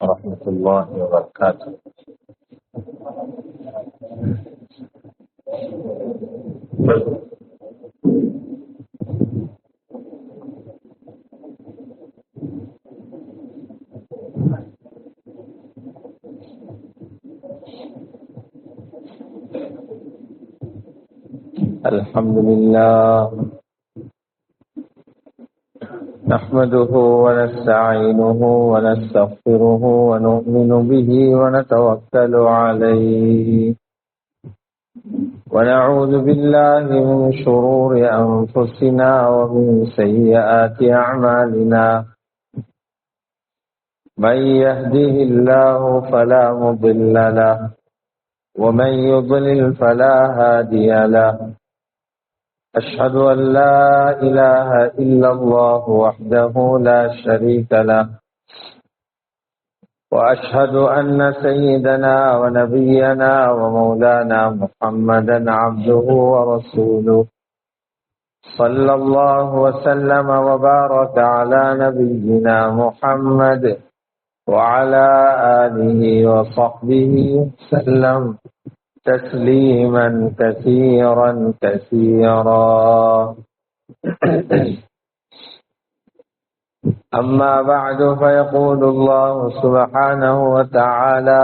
ورحمة الله وبركاته. الحمد لله نحمده ونستعينه ونستغفره ونؤمن به ونتوكل عليه ونعوذ بالله من شرور أنفسنا ومن سيئات أعمالنا. من يهده الله فلا مضل له ومن يضلل فلا هادي له. أشهد أن لا إله إلا الله وحده لا شريك له، وأشهد أن سيدنا ونبينا ومولانا محمدا عبده ورسوله، صلى الله وسلم وبارك على نبينا محمد وعلى آله وصحبه وسلم تسليما كثيرا كثيرا. أما بعد، فيقول الله سبحانه وتعالى: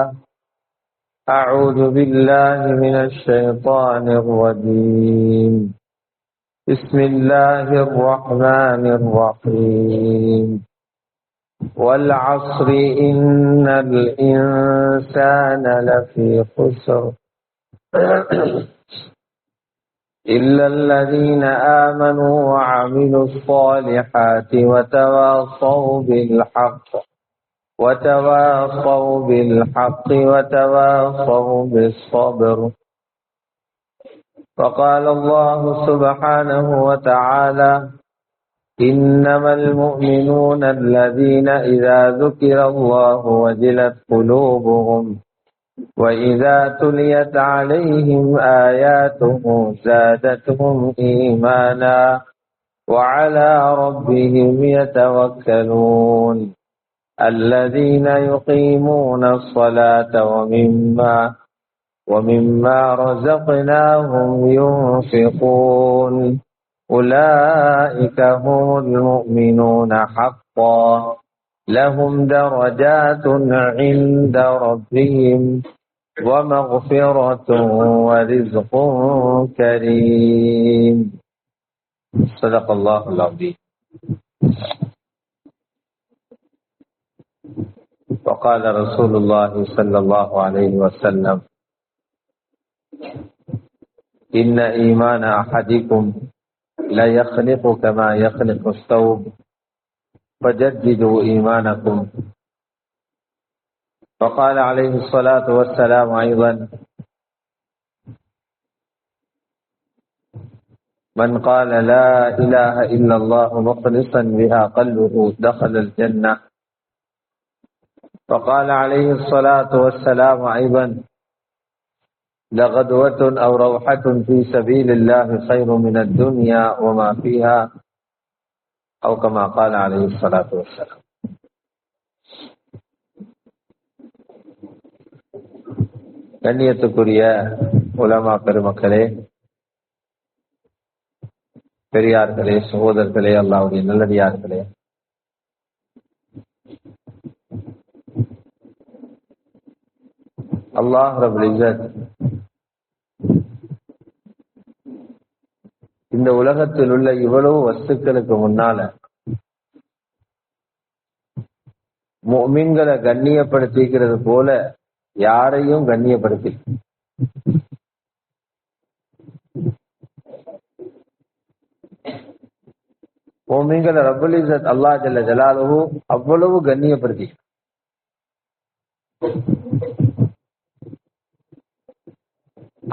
أعوذ بالله من الشيطان الرجيم. بسم الله الرحمن الرحيم. والعصر إن الإنسان لفي خسر إلا الذين آمنوا وعملوا الصالحات وتواصوا بالحق وتواصوا بالصبر. وقال الله سبحانه وتعالى: إنما المؤمنون الذين إذا ذكر الله وجلت قلوبهم وإذا تليت عليهم آياته زادتهم إيمانا وعلى ربهم يتوكلون. الذين يقيمون الصلاة ومما رزقناهم ينفقون. أولئك هم المؤمنون حقا، لهم درجات عند ربهم ومغفرة ورزق كريم. صدق الله العظيم. وقال رسول الله صلى الله عليه وسلم: إن إيمان أحدكم لا يخلق كما يخلق الثوب فجددوا إيمانكم. وقال عليه الصلاة والسلام أيضا: من قال لا إله إلا الله مخلصا بها قلبه دخل الجنة. وقال عليه الصلاة والسلام أيضا: لغدوة أو روحة في سبيل الله خير من الدنيا وما فيها، أو كما قال عليه الصلاة والسلام. கண்ணியத்துக்குரிய உலமா பெருமக்களே, பெரியார்களே, சகோதரர்களே, அல்லாஹ்வுடைய நல்லடியார்களே, அல்லாஹ் ரப்பல் இஸ்ஸத் இந்த உலகத்தில் உள்ள இவ்வளவு வஸ்துக்களுக்கு முன்னால முஃமின்களை கண்ணியப்படுத்திக்கிறது போல யாரையும் கண்ணியப்படுத்தி முஃமின்களை ரப்பல் இஸ்ஸத் அல்லாஹ் ஜல்ல ஜலாலுஹு அவ்வளவு கண்ணியப்படுத்தி,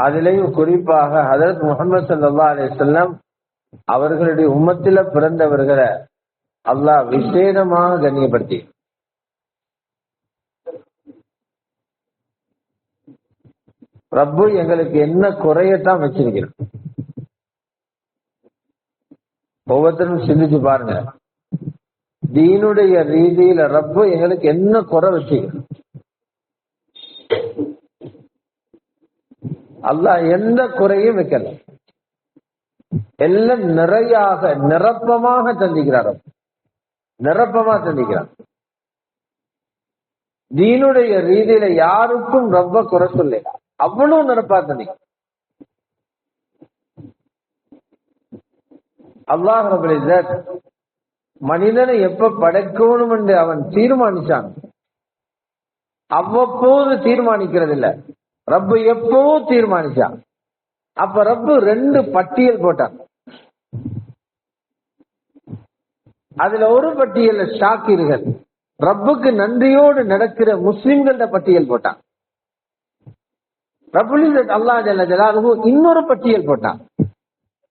அதிலேயும் குறிப்பாக ஹஜ்ரத் முஹம்மது ஸல்லல்லாஹு அலைஹி வஸல்லம் அவர்களுடைய உம்மத்தில பிறந்தவர்களை அல்லாஹ் விசேஷமாக கண்ணியப்படுத்தி, ரப்பு எங்களுக்கு என்ன குறையத்தான் வச்சிருக்கிறோம். ஒவ்வொருத்தரும் சிந்திச்சு பாருங்க. தீனுடைய ரீதியில ரப்பு எங்களுக்கு என்ன குறை வச்சுக்கணும்? அல்லாஹ் எந்த குறையும் வைக்கல, எல்லாம் நிறையாக நிரப்பமாக தந்திக்கிறார். நிரப்பமா தந்திக்கிறார். தீனுடைய ரீதியில யாருக்கும் ரொம்ப குறை சொல்ல, அவ்வளவு நிரப்பா தந்திக்கிறார். அல்லாஹ் ரப்பல் இஸ்ஸத் மனிதனை எப்ப படைக்கணும் என்று அவன் தீர்மானிச்சான், அவ்வப்போது தீர்மானிக்கிறது இல்ல, ரப்பு எப்போ தீர்மானிச்சான். அப்ப ரப்பு 2 பட்டியல் போட்டான். அதுல ஒரு பட்டியல் ஷாக்கிர்கள், ரப்புக்கு நன்றியோடு நடக்கிற முஸ்லிம்கள பட்டியல் போட்டான். ரப்புல் இஸ்ஸத் அல்லாஹ் ஜல்ல ஜலாலுஹு இன்னொரு பட்டியல் போட்டான்.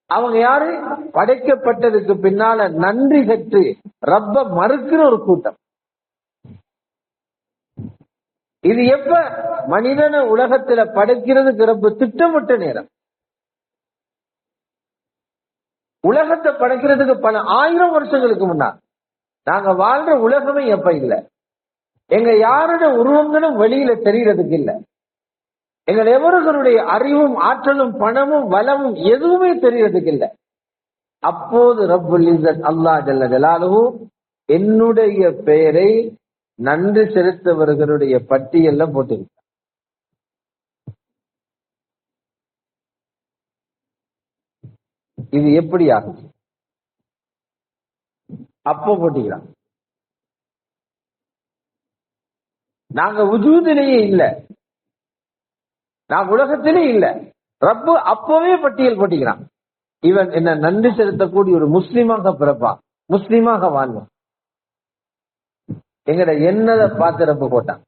அவங்க யாரு? படைக்கப்பட்டதுக்கு பின்னால நன்றி கற்று ரப்ப மறுக்கிற ஒரு கூட்டம். இது எப்ப? மனிதன உலகத்துல படைக்கிறதுக்கு ரப்பு திட்டமிட்ட நேரம். உலகத்தை படைக்கிறதுக்கு பல 1000 வருஷங்களுக்கு முன்னாடி. நாங்க வாழ்ற உலகமே எப்ப இல்ல, எங்க யாரோட உருவங்களும் வெளியில தெரியறதுக்கு இல்ல, எங்கள் எவர்களுடைய அறிவும் ஆற்றலும் பணமும் வளமும் எதுவுமே தெரியறதுக்கு இல்ல. அப்போது ரப்புல் இஸ்ஸத் அல்லாஹ் ஜல்ல ஜலாலுஹு என்னுடைய பெயரை நன்றி செலுத்தவர்களுடைய பட்டியல்ல போட்டிருக்க. இது எப்படி ஆகுது? அப்போ போட்டிக்கிறான். நாங்க வஜூதிலேயே இல்ல, நான் உலகத்திலே இல்ல, ரப்பு அப்பவே பட்டியல் போட்டிக்கிறான். இவன் என்ன நன்றி செலுத்தக்கூடிய ஒரு முஸ்லிமாக பிறப்பான், முஸ்லிமாக வாழ்வான். எங்கட என்னதை பார்த்து ரப்பு போட்டான்,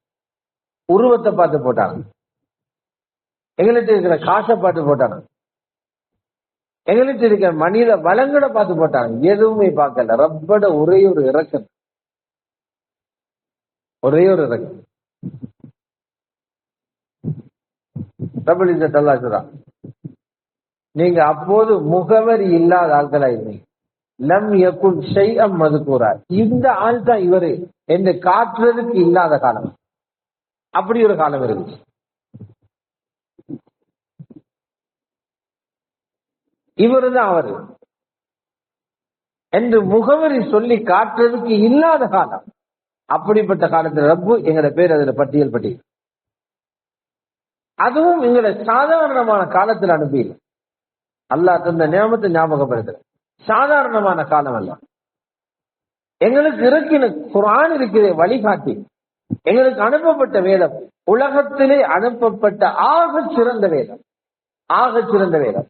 உருவத்தை பார்த்து போட்டான், எங்களுக்கு இருக்கிற காசை பார்த்து போட்டான், எங்களுக்கு இருக்கிற மனித வளங்களை பார்த்து போட்டாங்க. எதுவுமே பார்க்கல, ரப்பட ஒரே ஒரு இறக்கம், ஒரே ஒரு இறக்கம். ரப்புல் இஸ்ஸத் அல்லாஹ் சொல்றான், நீங்க அப்போது முகவரி இல்லாத ஆட்களா இருந்தீங்க. லம் யகுன் ஷைஅம் மذ்கூரா, இந்த ஆள் தான் இவரு என்று காட்டுறதுக்கு இல்லாத காலம். அப்படி ஒரு காலம் இருந்துச்சு. இவருதான் அவரு என்று முகவரி சொல்லி காட்டுறதுக்கு இல்லாத காலம். அப்படிப்பட்ட காலத்துல ரப்பு எங்கட பேர் அதுல பட்டியல் பட்டியல். அதுவும் எங்களை சாதாரணமான காலத்தில் அனுப்பியில்லை. அல்லாஹ் தந்த நியமத்தை ஞாபகப்படுத்துற சாதாரணமான காலம் அல்ல. எங்களுக்கு இறக்கின குர்ஆன் இருக்கிற வழிகாட்டி, எங்களுக்கு அனுப்பப்பட்ட வேதம் உலகத்திலே அனுப்பப்பட்ட ஆக சிறந்த வேதம், ஆக சிறந்த வேதம்.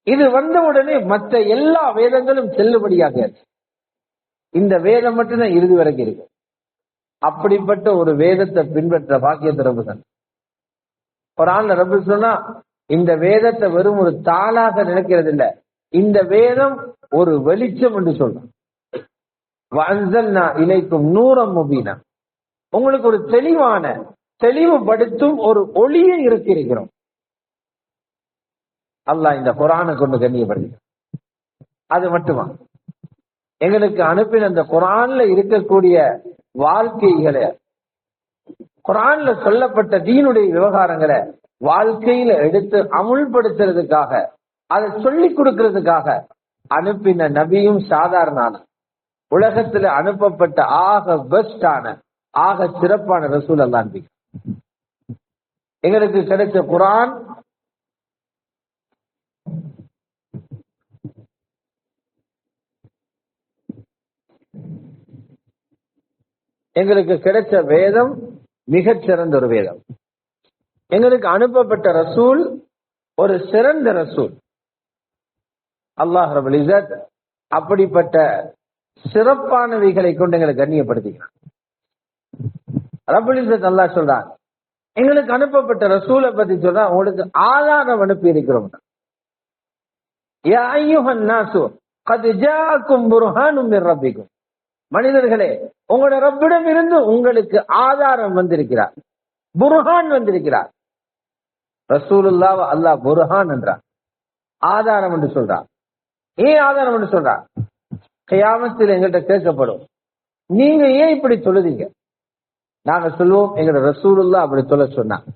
இது வந்த உடனே மற்ற எல்லா வேதங்களும் செல்லுபடியாக இந்த வேதம் மட்டும்தான் இறுதி வரைக்கும் இருக்கு. அப்படிப்பட்ட ஒரு வேதத்தை பின்பற்ற பாக்கியத்தை ரப்பு தான். குர்ஆன்ல ரப்பு சொன்னா இந்த வேதத்தை வெறும் ஒரு தாளாக நினைக்கிறது இல்ல, இந்த வேதம் ஒரு வெளிச்சம் என்று சொல்றோம். வஅன்ஸல்னா இலைக்கும் நூரம் முபீனா, உங்களுக்கு ஒரு தெளிவான தெளிவுபடுத்தும் ஒரு ஒளியை இருக்கிறோம். அல்லாஹ் இந்த குர்ஆனை கொண்டு கண்ணியப்படுது. அது மட்டுமா, எங்களுக்கு அனுப்பின அந்த குர்ஆன்ல இருக்கக்கூடிய வாழ்க்கைகளை, குர்ஆன்ல சொல்லப்பட்ட தீனுடைய விவகாரங்களை வாழ்க்கையில எடுத்து அமுல்படுத்துறதுக்காக, அதை சொல்லிக் கொடுக்கிறதுக்காக அனுப்பின நபியும் சாதாரண உலகத்துல அனுப்பப்பட்ட ஆக பெஸ்டான ஆக சிறப்பான ரசூல் அல்லாஹ் நபி. எங்களுக்கு கிடைச்ச குர்ஆன் எங்களுக்கு கிடைச்ச வேதம் மிகச் சிறந்த ஒரு வேதம். எங்களுக்கு அனுப்பப்பட்ட ரசூல் ஒரு சிறந்த ரசூல். அல்லாஹ் ரப்பல் இஸ்ஸத் அப்படிப்பட்ட சிறப்பானவைகளை கொண்டு எங்களை கண்ணியப்படுத்திக்கிறான். ரப்பல் இஸ்ஸத் அல்லாஹ் சொல்றான், எங்களுக்கு அனுப்பப்பட்ட ரசூலை பத்தி சொல்றான், உங்களுக்கு ஆதாரம் அனுப்பி இருக்கிறோம். யா அய்யுஹன் நாசு கத் ஜாஅக்கும் புர்ஹானும் மிர் ரப்பிக்கும், மனிதர்களே உங்களோட ரப்பிடம் இருந்து உங்களுக்கு ஆதாரம் வந்திருக்கிறார், புர்ஹான் வந்திருக்கிறார். ரசூலுல்லாஹ் அல்லாஹ் புர்ஹான் என்றார், ஆதாரம் என்று சொல்றார். ஏன் ஆதாரம் என்று சொல்றார்? கியாமத்தில் எங்கள்கிட்ட கேட்கப்படும், நீங்க ஏன் இப்படி தொழுதீங்க? நாங்க சொல்லுவோம், எங்களோட ரசூலுல்லாஹ் அப்படி தொழ சொன்னாங்க.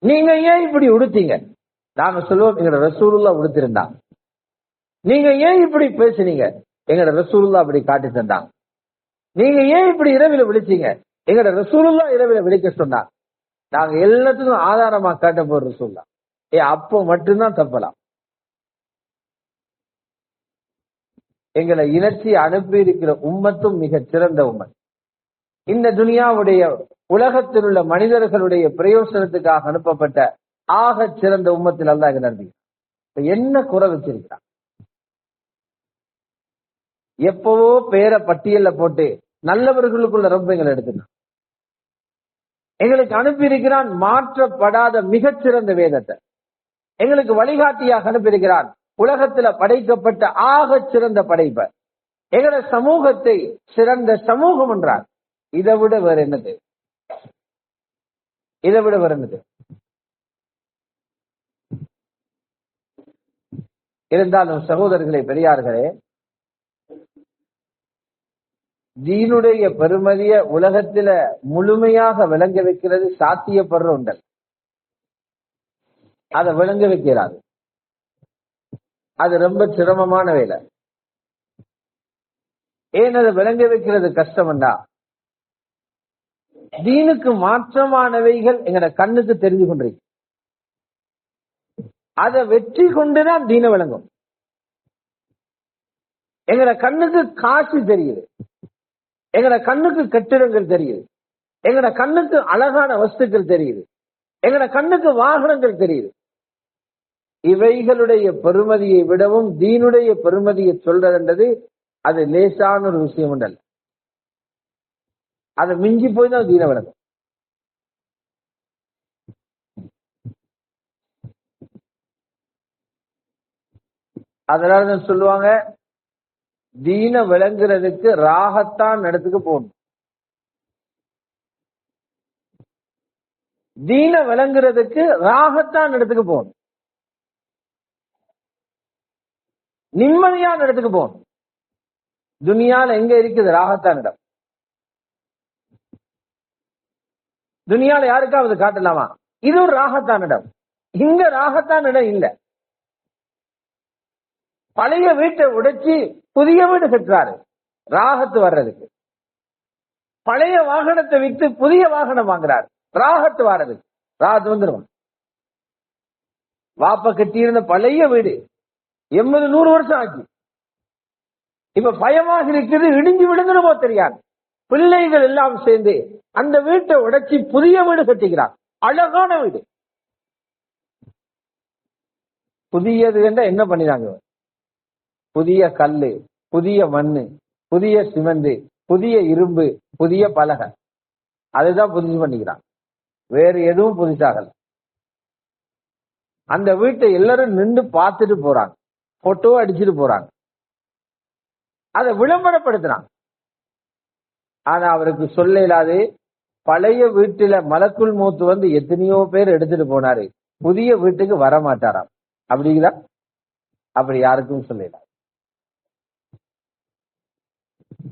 நீங்க ஏன் இப்படி உடுத்தீங்க? நாங்க சொல்லுவோம், எங்களோட ரசூலுல்லாஹ் உடுத்திருந்தாங்க. நீங்க ஏன் இப்படி பேசுனீங்க? எங்களோட ரசூலுல்லாஹ் அப்படி காட்டி தந்தாங்க. நீங்க ஏன் இப்படி இரவில விழிச்சீங்க? எங்களோட ரசூலுல்லாஹ் இரவில விழிக்க சொன்னாங்க. நாங்க எல்லாத்துக்கும் ஆதாரமா காட்ட போற ரசூலுல்லாஹ். அப்போ மட்டும்தான் தப்பலாம். எங்களை இனச்சி அனுப்பி இருக்கிற உம்மத்தும் மிக சிறந்த உம்மத். இந்த துனியாவுடைய உலகத்தில் உள்ள மனிதர்களுடைய பிரயோசனத்துக்காக அனுப்பப்பட்ட ஆக சிறந்த உம்மத்தில் அல்லாஹ் எங்களை அனுப்பி என்ன குறை வச்சிருக்கிறான்? எப்பவோ பேரை பட்டியல்ல போட்டு நல்லவர்களுக்குள்ள ரொம்ப எங்களை எடுத்துனான். எங்களுக்கு அனுப்பி இருக்கிறான் மாற்றப்படாத மிகச்சிறந்த வேதத்தை. எங்களுக்கு வழிகாட்டியாக அனுப்பியிருக்கிறான் உலகத்துல படைக்கப்பட்ட ஆக சிறந்த படைப்பை. எங்களோட சமூகத்தை சிறந்த சமூகம் என்றார். இதை விட வேற என்னது? இதை விட வேற என்னது? இருந்தாலும் சகோதரர்களே, பெரியார்களே, தீனுடைய பெருமதிய உலகத்தில முழுமையாக விளங்க வைக்கிறது சாத்தியப்படுற ஒன்றல். அதை விளங்க வைக்கிறாரு. அது ரொம்ப சிரமமான வேலை. ஏன் அதை விளங்க வைக்கிறது கஷ்டம்டா? தீனுக்கு மாற்றமானவைகள் எங்கட கண்ணுக்கு தெரிஞ்சு கொண்டிருக்கு. அதை வெற்றி கொண்டுதான் தீன விளங்கும். எங்கட கண்ணுக்கு காசு தெரியுது, எங்கட கண்ணுக்கு கட்டிடங்கள் தெரியுது, எங்கட கண்ணுக்கு அழகான வஸ்துக்கள் தெரியுது, எங்கட கண்ணுக்கு வாகனங்கள் தெரியுது. இவைகளுடைய பெருமதியை விடவும் தீனுடைய பெருமதியை சொல்றதுன்றது அது லேசான ஒரு விஷயம் உண்டல்ல. அதை மிஞ்சி போய் தான் தீன விளங்கும். அதனாலதான் சொல்லுவாங்க, தீன விளங்குறதுக்கு ராகத்தான் இடத்துக்கு போகணும். தீன விளங்குறதுக்கு ராகத்தான் இடத்துக்கு போகணும், நிம்மதியான இடத்துக்கு போகணும். துனியால எங்க இருக்குது ராகத்தான் இடம்? துனியால யாருக்காவது காட்டலாமா இது ஒரு ராகத்தான் இடம்? இங்க ராகத்தான் இடம் இல்ல. பழைய வீட்டை உடைச்சி புதிய வீடு கட்டுறாரு ராகத்து வர்றதுக்கு. பழைய வாகனத்தை விட்டு புதிய வாகனம் வாங்குறாரு ராகத்து வர்றதுக்கு. ராகத்து வந்துடும். வாப்ப கட்டியிருந்த பழைய வீடு 80-100 வருஷம் ஆச்சு. இப்ப பயமாக இருக்குது, இடிஞ்சு விழுந்துருமோ தெரியாது. பிள்ளைகள் எல்லாம் சேர்ந்து அந்த வீட்டை உடைச்சி புதிய வீடு கட்டிக்கிறார். அழகான வீடு. புதியது என்றா என்ன பண்ணினாங்க? புதிய கல்லு, புதிய மண்ணு, புதிய சிமெண்ட், புதிய இரும்பு, புதிய பலகை, அதுதான் புதுசு பண்ணிக்கிறான். வேறு எதுவும் புதுசாகல. அந்த வீட்டை எல்லாரும் நின்று பார்த்துட்டு போறாங்க, போட்டோ அடிச்சுட்டு போறாங்க, அதை விளம்பரப்படுத்துறாங்க. ஆனா அவருக்கு சொல்ல இயலாது, பழைய வீட்டுல மலக்குள் மூத்து வந்து எத்தனையோ பேர் எடுத்துட்டு போனாரு, புதிய வீட்டுக்கு வர மாட்டாராம். அப்படிங்களா? அப்படி யாருக்கும் சொல்ல இயலாது.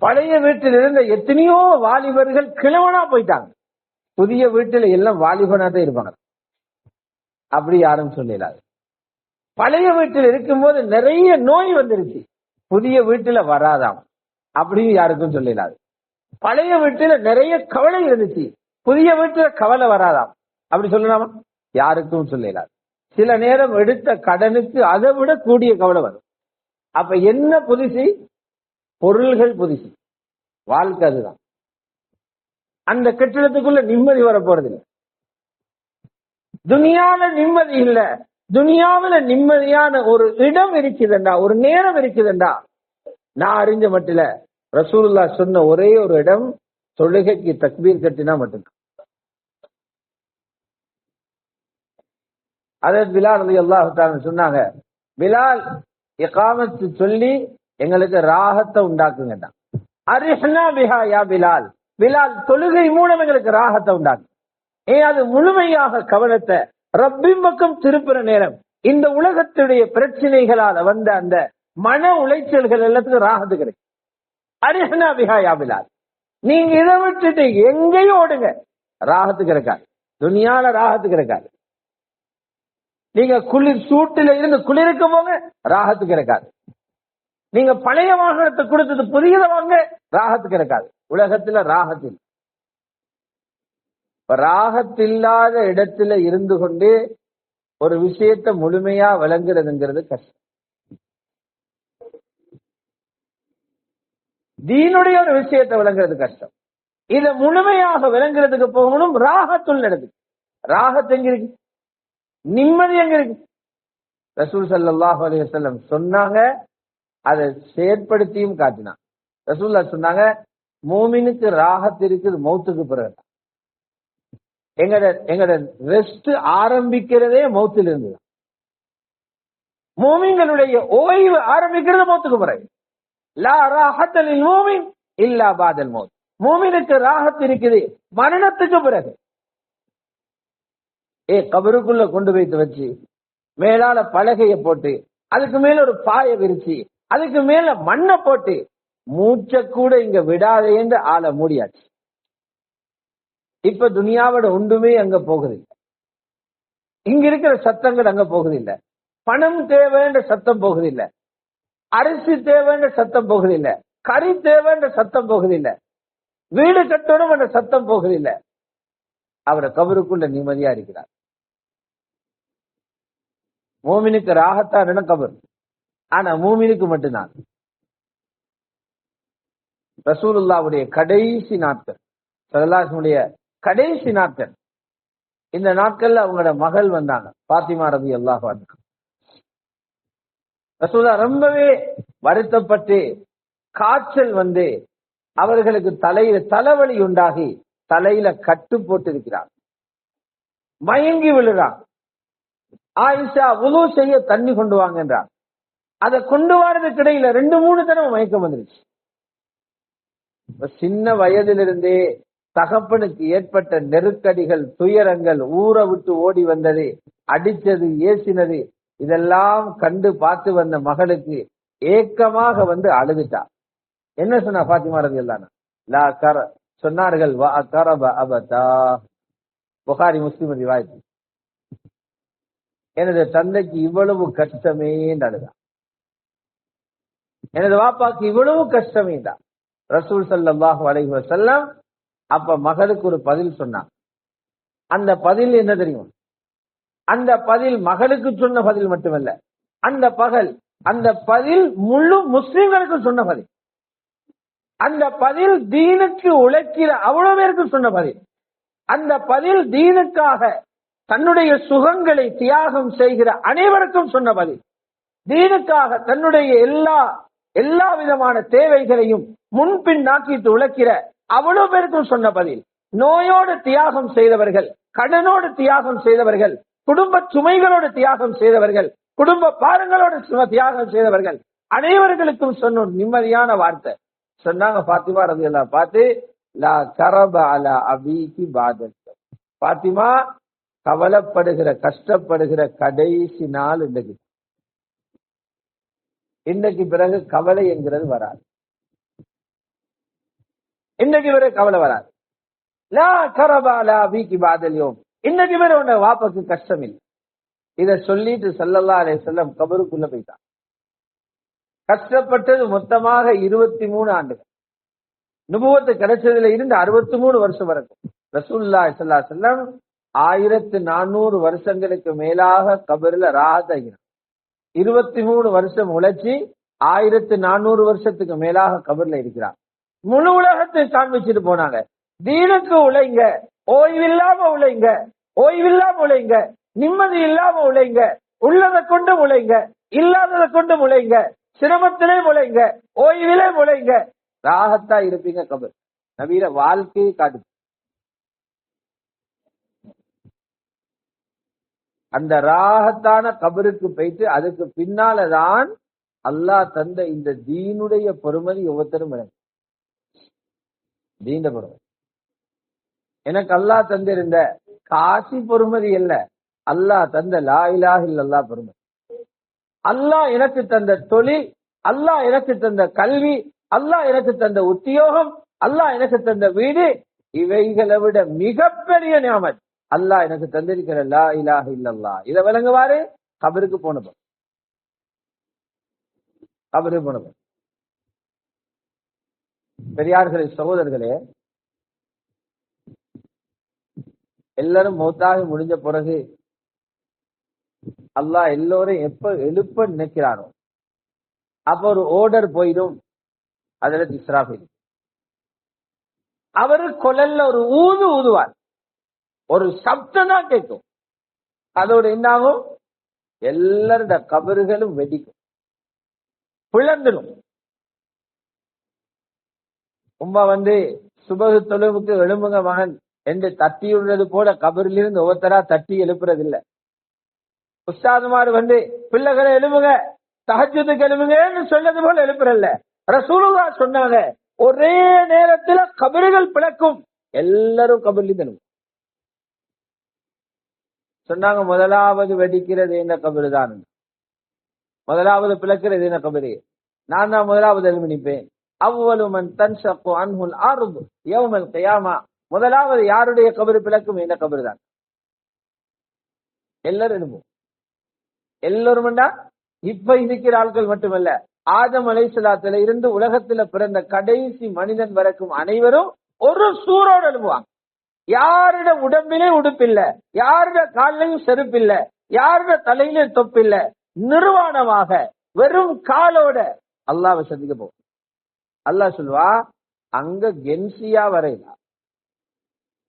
பழைய வீட்டில் இருந்த எத்தனையோ வாலிபர்கள் கிழவனா போயிட்டாங்க, புதிய வீட்டுல எல்லாம் வாலிபனா தான் இருப்பாங்க. அப்படி யாரும் சொல்ல இயலாது. பழைய வீட்டில் இருக்கும்போது நிறைய நோய் வந்துருச்சு, புதிய வீட்டுல வராதாம். அப்படியும் யாருக்கும் சொல்ல இயலாது. பழைய வீட்டுல நிறைய கவலை இருந்துச்சு, புதிய வீட்டுல கவலை வராதாம். அப்படி சொல்லலாமா? யாருக்கும் சொல்ல இயலாது. சில நேரம் எடுத்த கடனுக்கு அதை விட கூடிய கவலை வரும். அப்ப என்ன புதுசு? பொருள்கள் புதுசு, வாழ்க்கை அதுதான். அந்த கட்டிடத்துக்குள்ள நிம்மதி வர போறது இல்லை. துனியால நிம்மதி இல்ல. துனியாவில நிம்மதியான ஒரு இடம் இருக்குதுண்டா, ஒரு நேரம் இருக்குதுண்டா, நான் அறிஞ்ச மட்டில ரசூலுல்லாஹ் சொன்ன ஒரே ஒரு இடம் தொழுகைக்கு தக்பீர் கட்டினா மட்டும்தான். அதற்கு பிலால் ரலியல்லாஹு தஆலா சொன்னாங்க, பிலால் இகாமத்து சொல்லி எங்களுக்கு ராகத்தை உண்டாக்குங்க. அரிஹ்னா பிஹா யா பிலால், பிலால் தொழுகை மூலம் எங்களுக்கு ராகத்தை உண்டாக்கு. அது முழுமையாக கவனத்தை ரப்பின் பக்கம் திருப்புற நேரம். இந்த உலகத்துடைய பிரச்சனைகளால வந்த அந்த மன உளைச்சல்கள் எல்லாத்துக்கும் ராகத்து கிடைக்கும். அரிஹனா பிஹா யா பிலால். நீங்க இதை விட்டுட்டு எங்கேயும் ஓடுங்க, ராகத்துக்கு இருக்காது, துனியால ராகத்துக்கு இருக்காது. நீங்க குளிர் சூட்டில இருந்து குளிருக்கு போங்க, ராகத்துக்கு இருக்காது. நீங்க பழைய வாகனத்தை கொடுத்தது புதியதை வாங்க, ராகத்துக்கு இருக்காது. உலகத்துல ராகத்தில் ராகத்தில்லாத இடத்துல இருந்து கொண்டு ஒரு விஷயத்தை முழுமையா விளங்குறதுங்கிறது கஷ்டம். தீனுடைய ஒரு விஷயத்தை விளங்குறது கஷ்டம். இதை முழுமையாக விளங்குறதுக்கு போகணும் ராகத்துள்ள இடத்துக்கு. ராகத்து எங்க இருக்கு? நிம்மதி எங்க இருக்கு? ரசூல் ஸல்லல்லாஹு அலைஹி வஸல்லம் சொன்னாங்க, அதை செயற்படுத்தியும் காட்டினான். ரசூலுல்லாஹ் சொன்னாங்க, மூமினுக்கு ராகத்து இருக்குது மௌத்துக்கு பிறகு. எங்கட ரெஸ்ட் ஆரம்பிக்கிறதே மௌத்தில் இருந்து. மூமின்களுடைய ஓய்வு ஆரம்பிக்கிறது மௌத்துக்கு பிறகு. லா ராஹத்த லில் மூமின் இல்லா பாதல் மௌத். மூமினுக்கு ராகத்து இருக்குது மரணத்துக்கு பிறகு. கபருக்குள்ள கொண்டு வைத்து வச்சு மேலால பலகைய போட்டு அதுக்கு மேல ஒரு பாய விரிச்சு அதுக்கு மேல மண்ணை போட்டு மூச்ச கூட இங்க விடாதேன்னு ஆளை மூடியாச்சு. இப்ப துனியாவோட ஒன்றுமே அங்க போகுதில்லை. இங்க இருக்கிற சத்தங்கள் அங்க போகுதில்லை. பணம் தேவைன்ற சத்தம் போகுதில்லை, அரிசி தேவைன்ற சத்தம் போகுதில்லை, கறி தேவைன்ற சத்தம் போகுதில்லை, வீடு கட்டணும் என்ற சத்தம் போகுதில்லை. அவரை கபருக்குள்ள நிம்மதியா இருக்கிறார். மூமினுக்கு ராகத்தான் கபர், ஆனா மூமினுக்கு மட்டும்தான். ரசூலுல்லாஹ்வுடைய கடைசி நாட்கள், ஸல்லல்லாஹு அலைஹி கடைசி நாட்கள், இந்த நாட்கள்ல அவங்களோட மகள் வந்தாங்க, பாத்திமா ரலியல்லாஹு அன்ஹா. ரசூலுல்லாஹ் ரொம்பவே வருத்தப்பட்டு காய்ச்சல் வந்து அவர்களுக்கு தலையில தலைவலி உண்டாகி தலையில கட்டு போட்டு இருக்கிறார், மயங்கி விழுறார். ஆயிஷா வுது செய்ய தண்ணி கொண்டு வாங்க என்றார். அதை கொண்டு வரதுக்கு இடையில 2-3 தடவை மயக்கம் வந்துருச்சு. சின்ன வயதிலிருந்தே தகப்பனுக்கு ஏற்பட்ட நெருக்கடிகள், துயரங்கள், ஊரை விட்டு ஓடி வந்தது, அடிச்சது, ஏசினது, இதெல்லாம் கண்டு பார்த்து வந்த மகளுக்கு ஏக்கமாக வந்து அழுதுட்டா. என்ன சொன்னா பாத்திமா ரலியல்லாஹு அன்ஹா? சொன்னார்கள், புகாரி முஸ்லிம் ரிவாயத், எனது தந்தைக்கு இவ்வளவு கஷ்டமே அழுதான், எனது வாப்பாக்கு இவ்வளவு கஷ்டமே தான். ரசூல் ஸல்லல்லாஹு அலைஹி வஸல்லம் அப்ப மகளுக்கு ஒரு பதில் சொன்னான். அந்த பதில் என்ன தெரியும்? அந்த பதில் மகளுக்கு சொன்ன பதில் மட்டுமல்ல, அந்த பதில் முழு முஸ்லிம்களுக்கு சொன்ன பதில். அந்த பதில் தீனுக்கு உழைக்கிற அவ்வளவு பேருக்கு சொன்ன பதில். அந்த பதில் தீனுக்காக தன்னுடைய சுகங்களை தியாகம் செய்கிற அனைவருக்கும் சொன்ன பதில். தீனுக்காக தன்னுடைய எல்லா விதமான தேவைகளையும் முன்பின் நாக்கிட்டு உழைக்கிற அவ்வளவு பேருக்கும் சொன்ன பதில். நோயோடு தியாகம் செய்தவர்கள், கடனோடு தியாகம் செய்தவர்கள், குடும்ப சுமைகளோடு தியாகம் செய்தவர்கள், குடும்ப பாரங்களோடு தியாகம் செய்தவர்கள் அனைவர்களுக்கும் சொன்ன நிம்மதியான வார்த்தை சொன்னாங்க. பாத்திமா ரலியல்லாஹு அன்ஹா பார்த்து, லா கரப அலா அபீகி பாதல். பாத்திமா, கவலைப்படுகிற கஷ்டப்படுகிற கடைசி நாள் இன்னைக்கு பிறகு கவலை என்கிறது வராது. இன்னைக்கு பிறகு கவலை வராது. லா கரப அலா அபீகி பாதல் யோம். இன்னைக்கு பிறகு உன்ன வாப்பாக்கு கஷ்டம் இல்லை. இத சொல்லிட்டு ஸல்லல்லாஹு அலைஹி வஸல்லம் கபருக்குள்ள போயிட்டான். கஷ்டப்பட்டது மொத்தமாக 23 ஆண்டுகள். நுபுவத்து கிடைச்சதுல இருந்து 63 வருஷம் வரைக்கும் ரசூலுல்லாஹி ஸல்லல்லாஹு அலைஹி வஸல்லம் 1400 வருஷங்களுக்கு மேலாக கபர்ல ராஹத். 23 வருஷம் உழைச்சி 1400 வருஷத்துக்கு மேலாக கபர்ல இருக்கிறார். முழு உலகத்தை காண்பிச்சுட்டு போனாங்க, தீனுக்கு உழைங்க, ஓய்வில்லாம உழைங்க, ஓய்வில்லாம உழைங்க, நிம்மதி இல்லாம உழைங்க, உள்ளதை கொண்டு உழைங்க, இல்லாததை கொண்டு உழைங்க, சிரமத்திலே உழைங்க, ஓய்விலே உழைங்க, ராகத்தா இருப்பீங்க. கபர் நபீர வாழ்க்கையை காட்டு. அந்த ராகத்தான கபருக்கு போயிட்டு அதுக்கு பின்னாலதான் அல்லாஹ் தந்த இந்த தீனுடைய பொறுமதி ஒவ்வொருத்தரும் விளங்கும். தீண்ட பொறுமதி எனக்கு அல்லாஹ் தந்திருந்த காசி பொறுமதி அல்ல, அல்லாஹ் தந்த லா இலாஹ இல்லல்லாஹ் பொறுமதி. அல்லாஹ் எனக்கு தந்த தொழில், அல்லாஹ் எனக்கு தந்த கல்வி, அல்லாஹ் எனக்கு தந்த உத்தியோகம், அல்லாஹ் எனக்கு தந்த வீடு, இவைகளை விட மிகப்பெரிய நியாமத் அல்லாஹ் எனக்கு தந்திருக்கிற லா இலாஹ இல்லல்லாஹ். இதை விளங்குவாரு கபருக்கு போனதும். கபருக்கு போனதும் பெரியார்களே, சகோதரர்களே, எல்லாரும் மௌத்தாகி முடிஞ்ச பிறகு அல்லாஹ் எல்லோரும் எப்ப எழுப்ப நினைக்கிறாரோ அப்ப ஒரு ஓர்டர் போயிடும். அதுல இஸ்ராஃபில் அவரு குழல்ல ஒரு ஊதுவார், ஒரு சப்தம் தான் கேட்கும். அதோட என்னாகும், எல்லாருடைய கபறுகளும் வெடிக்கும், பிளந்துடும். உம்மா சுபகு தொழுவுக்கு எழும்புங்க மகன் என்று தட்டி விடுறது போல கபரிலிருந்து ஒவ்வொருத்தரா தட்டி எழுப்புறது இல்ல. உஸ்தாதுமார் பிள்ளைகளை எழுப்புங்க, தஹஜ்ஜுதுக்கு எழுப்புங்கன்னு சொன்னது போல எழுப்புறல்ல. ரசூலுல்லாஹ் சொன்னாங்க, ஒரே நேரத்துல கபறுகள் பிளக்கும், எல்லாரும் கபர்லிருந்து எழுப்பும் சொன்னாங்க. முதலாவது வெடிக்கிறது என்ன கபரு தான், முதலாவது பிளக்கிறது என்ன கபரு, நான் தான் முதலாவது எழுப்பி நிற்பேன். அவ்வளவு மன் தன்ஷக்கு அன்ஹுல் அர்து யௌமல் கியாமா, முதலாவது யாருடைய கபரு பிளக்கும் என்ன கபரு தான். எல்லாரும் எழுப்பும். எல்லோரும்டா இப்ப இருக்கிற ஆட்கள் மட்டுமல்ல, ஆதம் அலைஹிஸ்ஸலாத்துல இருந்து உலகத்துல பிறந்த கடைசி மனிதன் வரைக்கும் அனைவரும் ஒரு சூரோடு எழுப்புவாங்க. யாருட உடம்பிலே உடுப்பில்ல, யாருட காலையும் செருப்பில்ல, யாருட தலையிலே தொப்பில்ல, நிர்வாணமாக வெறும் காலோட அல்லாஹ்வை சந்திக்க போகும். அல்லாஹ் சொல்வா, அங்க கென்சியா வரையில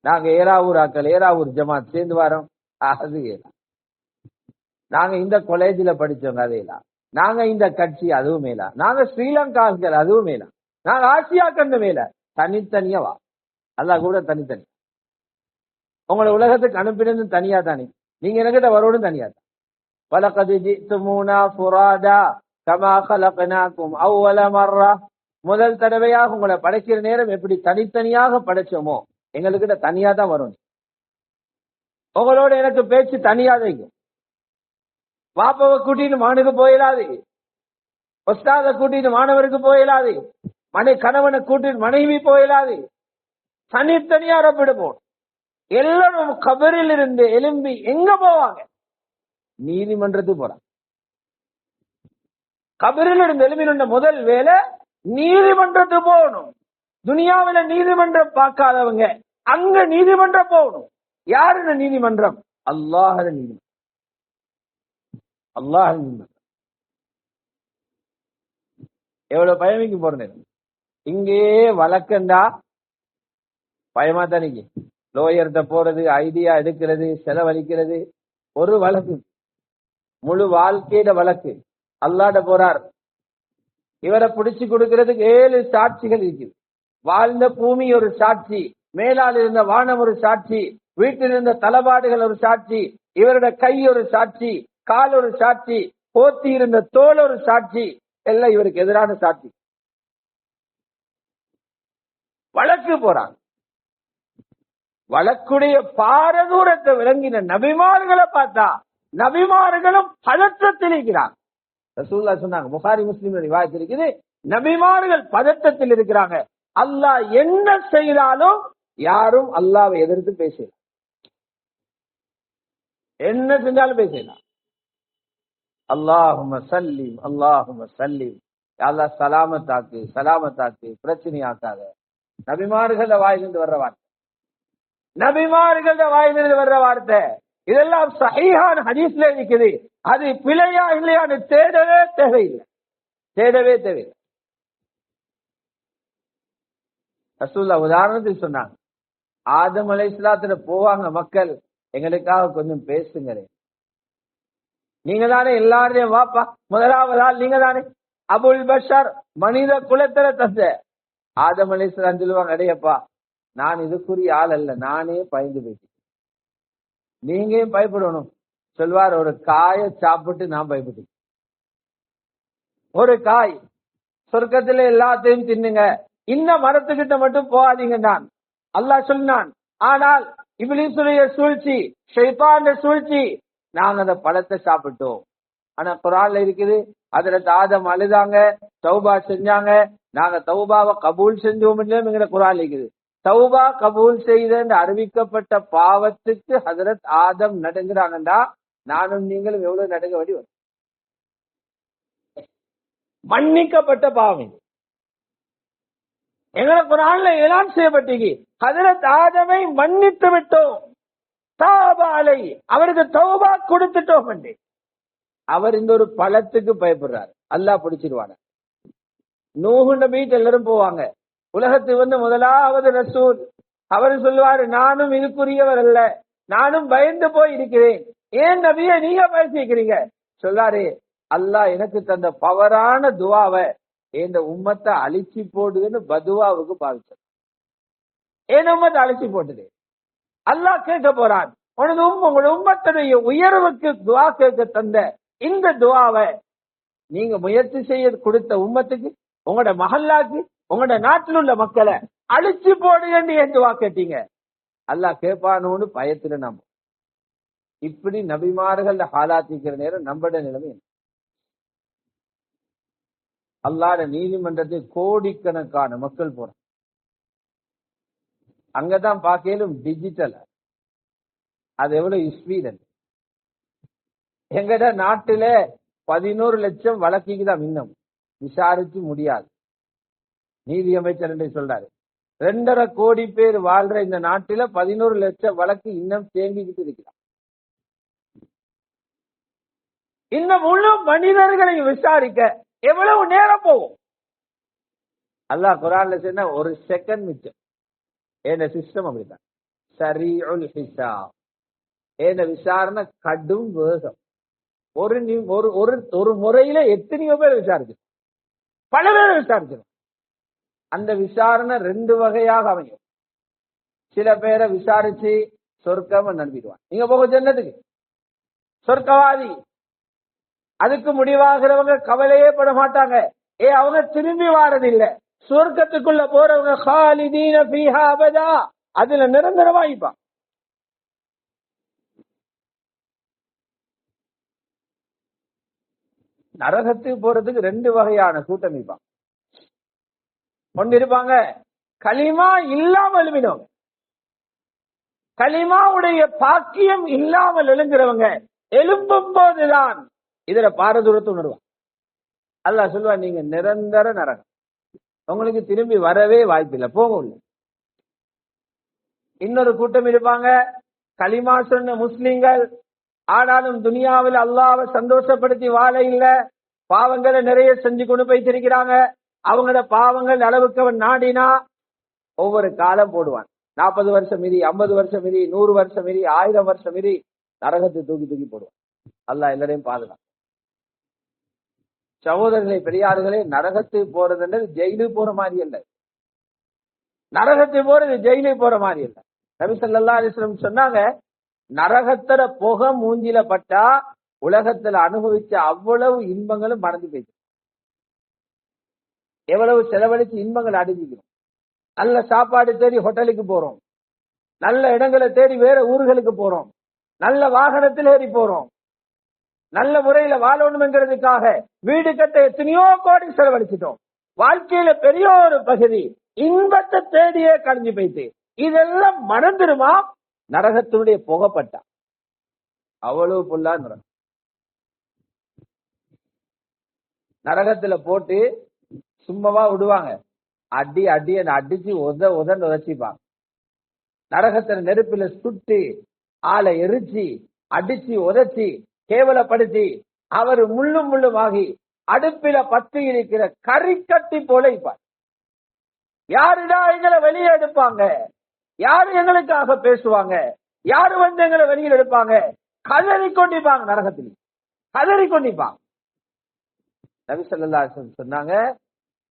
நாங்க ஏராவூர் ஆக்கள், ஏராவூர் ஜமாத் சேர்ந்து வரோம், அது ஏலா. நாங்க இந்த காலேஜில படிச்சவங்க, அதேலா. நாங்க இந்த கட்சி, அதுவும் மேலா. நாங்க ஸ்ரீலங்காக்கள், அதுவும் மேலா. நாங்க ஆசியா கண்ட மேல, தனித்தனியா வா. அல்லாஹ் கூட தனித்தனி. உங்களை உலகத்துக்கு அனுப்பினது தனியா தானே, நீங்க என்கிட்ட வரோடும் தனியா தான். வலகத் ஜிஅ்துமூனா ஃபுராதா கமா கலக்னாகும் அவ்வல மர்ரா, முதல் தடவையாக உங்களை படைக்கிற நேரம் எப்படி தனித்தனியாக படைச்சோமோ எங்களுக்கு தனியா தான் வரும். உங்களோட எனக்கு பேச்சு தனியா தான். பாப்பாவை கூட்டிட்டு மானுக்கு போயிடாது, உஸ்தாத கூட்டிட்டு மாணவருக்கு போயிடாது, கணவனை கூட்டிட்டு மனைவி போயிடாது, தனித்தனியா ரப்பிட போகணும். எல்லாரும் கபரில் இருந்து எழும்பி எங்க போவாங்க, நீதிமன்றத்துக்கு போறாங்க. கபரில் இருந்து எழும்பின முதல் வேலை நீதிமன்றத்துக்கு போகணும். துனியாவில நீதிமன்றம் பார்க்காதவங்க அங்க நீதிமன்றம் போகணும். யாருன்னு நீதிமன்றம்? அல்லாஹ் நீதிமன்றம். அல்லாஹ் நீதிமன்றம். எவ்வளவு பயமிக்கு போறேன். இங்கே வழக்கண்டா பயமா தானே, லோயர்கிட்ட போறது, ஐடியா எடுக்கிறது, செலவழிக்கிறது, ஒரு வழக்கு, முழு வாழ்க்கையிட வழக்கு. அல்லாஹ்ட போறார், இவரை பிடிச்சு கொடுக்கிறதுக்கு 7 சாட்சிகள் இருக்குது. வாழ்ந்த பூமி ஒரு சாட்சி, மேலால் இருந்த வானம் ஒரு சாட்சி, வீட்டில் இருந்த தளபாடுகள் ஒரு சாட்சி, இவருடைய கை ஒரு சாட்சி, கால் ஒரு சாட்சி, போத்தி இருந்த தோல் ஒரு சாட்சி, எல்லாம் இவருக்கு எதிரான சாட்சி. வழக்கு போறாங்க. வழக்குடைய பாரதூரத்தை விளங்கின நபிமார்களை பார்த்தா நபிமார்களும் பதற்றத்தில் இருக்கிறாங்க. ரசூலுல்லாஹ் சொன்னாங்க, புகாரி முஸ்லிம் ரிவாயத் இருக்குது, நபிமார்கள் பதற்றத்தில் இருக்கிறாங்க. அல்லாஹ் என்ன செய்தாலும் யாரும் அல்லாஹ்வை எதிர்த்து பேசலாம், என்ன செஞ்சாலும் பேசலாம். அல்லாஹும்ம சல்லிம் அல்லாஹும்ம சல்லிம், அல்லாஹ் சலாமத்தாக்கு சலாமத்தாக்கு, பிரச்சனையாக்காத. நபிமார்கள வாயிலிருந்து வர்ற வார்த்தை, நபிமார்கள வாயிலிருந்து வர்ற வார்த்தை. இதெல்லாம் சஹீஹான ஹதீஸ்ல இருக்குது. அது பிழையா இல்லையான்னு தேடவே தேவையில்லை, தேடவே தேவையில்லை. ரசூலுல்லாஹ் உதாரணத்துக்கு சொன்னாங்க, ஆதம் அலைஹிஸ்ஸலாத்துல போவாங்க மக்கள், எங்களுக்காக கொஞ்சம் பேசுங்களேன். நீங்க தானே எல்லாரையும் வாப்பா, முதலாவது ஆள் நீங்க தானே, அபுல் பஷர், மனித குலத்துல தந்த. ஆதம் அலைஹிஸ்ஸலாம் சொல்லுவாங்க, அடையப்பா நான் இதுக்குரிய ஆள் அல்ல, நானே பயந்து போயிட்டேன், நீங்க பயப்படணும். சொல்வார், ஒரு காயை சாப்பிட்டு நான் பயப்பட்டேன். ஒரு காய், சொர்க்கத்துல எல்லாத்தையும் தின்னுங்க, இந்த மரத்துக்கிட்ட மட்டும் போகாதீங்க நான் அல்லாஹ் சொன்னான். ஆனால் இப்லீசுடைய சூழ்ச்சி, ஷைத்தானுடைய சூழ்ச்சி, நாங்க அந்த பழத்தை சாப்பிட்டோம். ஆனா குர்ஆன்ல இருக்குது, ஹஜ்ரத் ஆதம் அழுதாங்க, தௌபா செஞ்சாங்க, நாங்க தௌபாவை கபூல் செஞ்சோம் என்கிற குர்ஆன் இருக்குது. தௌபா கபூல் செய்த அறிவிக்கப்பட்ட பாவத்துக்கு ஹஜரத் ஆதம் நடுங்கிறாங்கடா, நானும் நீங்களும் எவ்வளவு நடுங்க வேண்டி வரும். மன்னிக்கப்பட்ட பாவம் எங்களை குர்ஆன்ல ஏலான் செய்யப்பட்டீங்க. ஹஜரத் ஆதமை மன்னித்து விட்டோம், தௌபா அலை, அவருக்கு தௌபா கொடுத்துட்டோம் என்று. அவர் இந்த ஒரு பழத்துக்கு பயப்படுறாரு, அல்லாஹ் பிடிச்சிருவாங்க. நூஹ் நபிக்கு எல்லாரும் போவாங்க, உலகத்துக்கு முதலாவது ரசூல். அவர் சொல்லுவாரு, நானும் இதுக்குரியவர் அல்ல, நானும் பயந்து போய் இருக்கிறேன். ஏன் நபியை நீங்க பேசிக்கிறீங்க? சொல்லாரு, அல்லாஹ் எனக்கு தந்த பவரான துவாவை இந்த உம்மத்தை அழிச்சு போடுன்னு பதுவாவுக்கு பாவிச்சார். என் உம்மத்தை அழிச்சு போட்டுது. அல்லாஹ் கேட்க போறான், உங்களோட உம்மத்துடைய உயர்வுக்கு துவா கேட்க தந்த இந்த துவாவை நீங்க முயற்சி செய்ய கொடுத்த உம்மத்துக்கு, உங்களோட மஹல்லாக்கு, உங்களோட நாட்டில் உள்ள மக்களை அழிச்சு போடுன்னு ஏன் துவா கேட்டீங்க? அல்லாஹ் கேட்பானோன்னு பயத்துல நாம இப்படி நபிமார்கள் ஹாலாத்திக்கிற நேரம் நம்மட நிலைமை. அல்லாஹ்ட நீதிமன்றத்தில் கோடிக்கணக்கான மக்கள் போறாங்க. அங்கதான் பார்க்கலும் டிஜிட்டல், அது எவ்வளவு ஸ்பீட். எங்கட நாட்டில 11 லட்சம் வழக்குதான் இன்னும் விசாரிச்சு முடியாது. நீதி அமைச்சர் என்று சொல்றாரு, 2.5 கோடி பேர் வாழ்ற இந்த நாட்டில 11 லட்சம் வழக்கு இன்னும் தேங்கிக்கிட்டு இருக்கிறார். இந்த முழு மனிதர்களை விசாரிக்க எவ்வளவு நேரம் போகும்? அல்லாஹ் குர்ஆன்ல சொன்ன ஒரு செகண்ட் மிச்சம். ஏன சிஸ்டம் அப்படித்தான், சரீஉல் ஹிசாப். ஏன விசாரணை கடும் வேகம். ஒரு முறையில எத்தனையோ பேர் விசாரிச்சு, பல பேர் விசாரிச்சிடும். அந்த விசாரணை 2 வகையாக அமையும். சில பேரை விசாரிச்சு சொர்க்கம் நம்பிடுவான், நீங்க போக ஜன்னத்துக்கு, சொர்க்கவாதி. அதுக்கு முடிவாகிறவங்க கவலையே பட மாட்டாங்க, அவங்க திரும்பி வாரதில்லை. சொர்க்கத்துக்குள்ள போறவங்க காலிதீன ஃபீஹா அபதா, அதுல நிரந்தரமாயிப்பான். நரகத்துக்கு போறதுக்கு 2 வகையான கூட்டம் இருப்பாங்க. கொண்டிருப்பாங்க கலிமா இல்லாமல் எழுப்பினவங்க, கலிமாவுடைய பாக்கியம் இல்லாமல் எழுங்குறவங்க. எழும்பும் போதுதான் இதுல பாரதூரத்தை உணர்வாங்க. அல்லாஹ் சொல்லுவா, நீங்க நிரந்தர நரகம், உங்களுக்கு திரும்பி வரவே வாய்ப்பில்லை, போக உள்ள. இன்னொரு கூட்டம் இருப்பாங்க, கலிமா சொன்ன முஸ்லிம்கள், ஆனாலும் துனியாவில் அல்லாஹ்வை சந்தோஷப்படுத்தி வாழ இல்ல, பாவங்களை நிறைய செஞ்சு கொண்டு போய்த்திருக்கிறாங்க. அவங்களோட பாவங்கள் அளவுக்கு அவன் நாடினா ஒவ்வொரு காலம் போடுவான். 40 வருஷம் மிரி, 50 வருஷம் மிரி, 100 வருஷம் மிரி, 1000 வருஷம் மிரி, நரகத்தை தூக்கி தூக்கி போடுவான். அல்லாஹ் எல்லாரையும் பாதுகாப்பு. சகோதரர்களை, பெரியார்களே, நரகத்துக்கு போறதுன்றது ஜெயிலுக்கு போற மாதிரி அல்ல. நரகத்துக்கு போறது ஜெயிலுக்கு போற மாதிரி அல்ல. நபி ஸல்லல்லாஹு அலைஹி வஸல்லம் சொன்னாங்க, நரகத்தோட புகை மூஞ்சில பட்டா உலகத்துல அனுபவிச்ச அவ்வளவு இன்பங்களும் மறந்து போயிடுச்சு. எவ்வளவு செலவழிச்சு இன்பங்கள் அடைஞ்சிக்கிறோம். நல்ல சாப்பாடு தேடி ஹோட்டலுக்கு போறோம், நல்ல இடங்களை தேடி வேற ஊர்களுக்கு போறோம், நல்ல வாகனத்தில் ஏறி போறோம், நல்ல முறையில வாழணும்ங்கிறதுக்காக வீடு கட்ட எத்தனையோ கோடி செலவழிச்சிட்டோம். வாழ்க்கையில பெரிய ஒரு பகுதி இன்பத்தை தேடியே கழிஞ்சு போயிட்டு இதெல்லாம் மறந்துடுமா? நரகத்தினுடைய புகப்பட்டா அவ்வளவு புல்லா நரகம். நரகத்துல போட்டு சும்மாவா விடுவாங்க, அடி அடி அடிச்சு உதன்னு உதச்சிப்பாங்க. நரகத்துல நெருப்பில சுட்டு ஆளை எரிச்சு அடிச்சு உதச்சி கேவலப்படுத்தி அவர் முள்ளும் முள்ளுமாகி அடுப்பில பத்தி இருக்கிற கறிக்கட்டி போல இருப்பார். யாருடா எங்களை வெளியே எடுப்பாங்க? யாரு எங்களுக்காக பேசுவாங்க? யாரு வந்து எங்களை வெளியில் எடுப்பாங்க? கதறி கொண்டிருப்பாங்க, நரகத்தில் கதறி கொண்டிருப்பாங்க. நபி ஸல்லல்லாஹு அலைஹி வஸல்லம் சொன்னாங்க,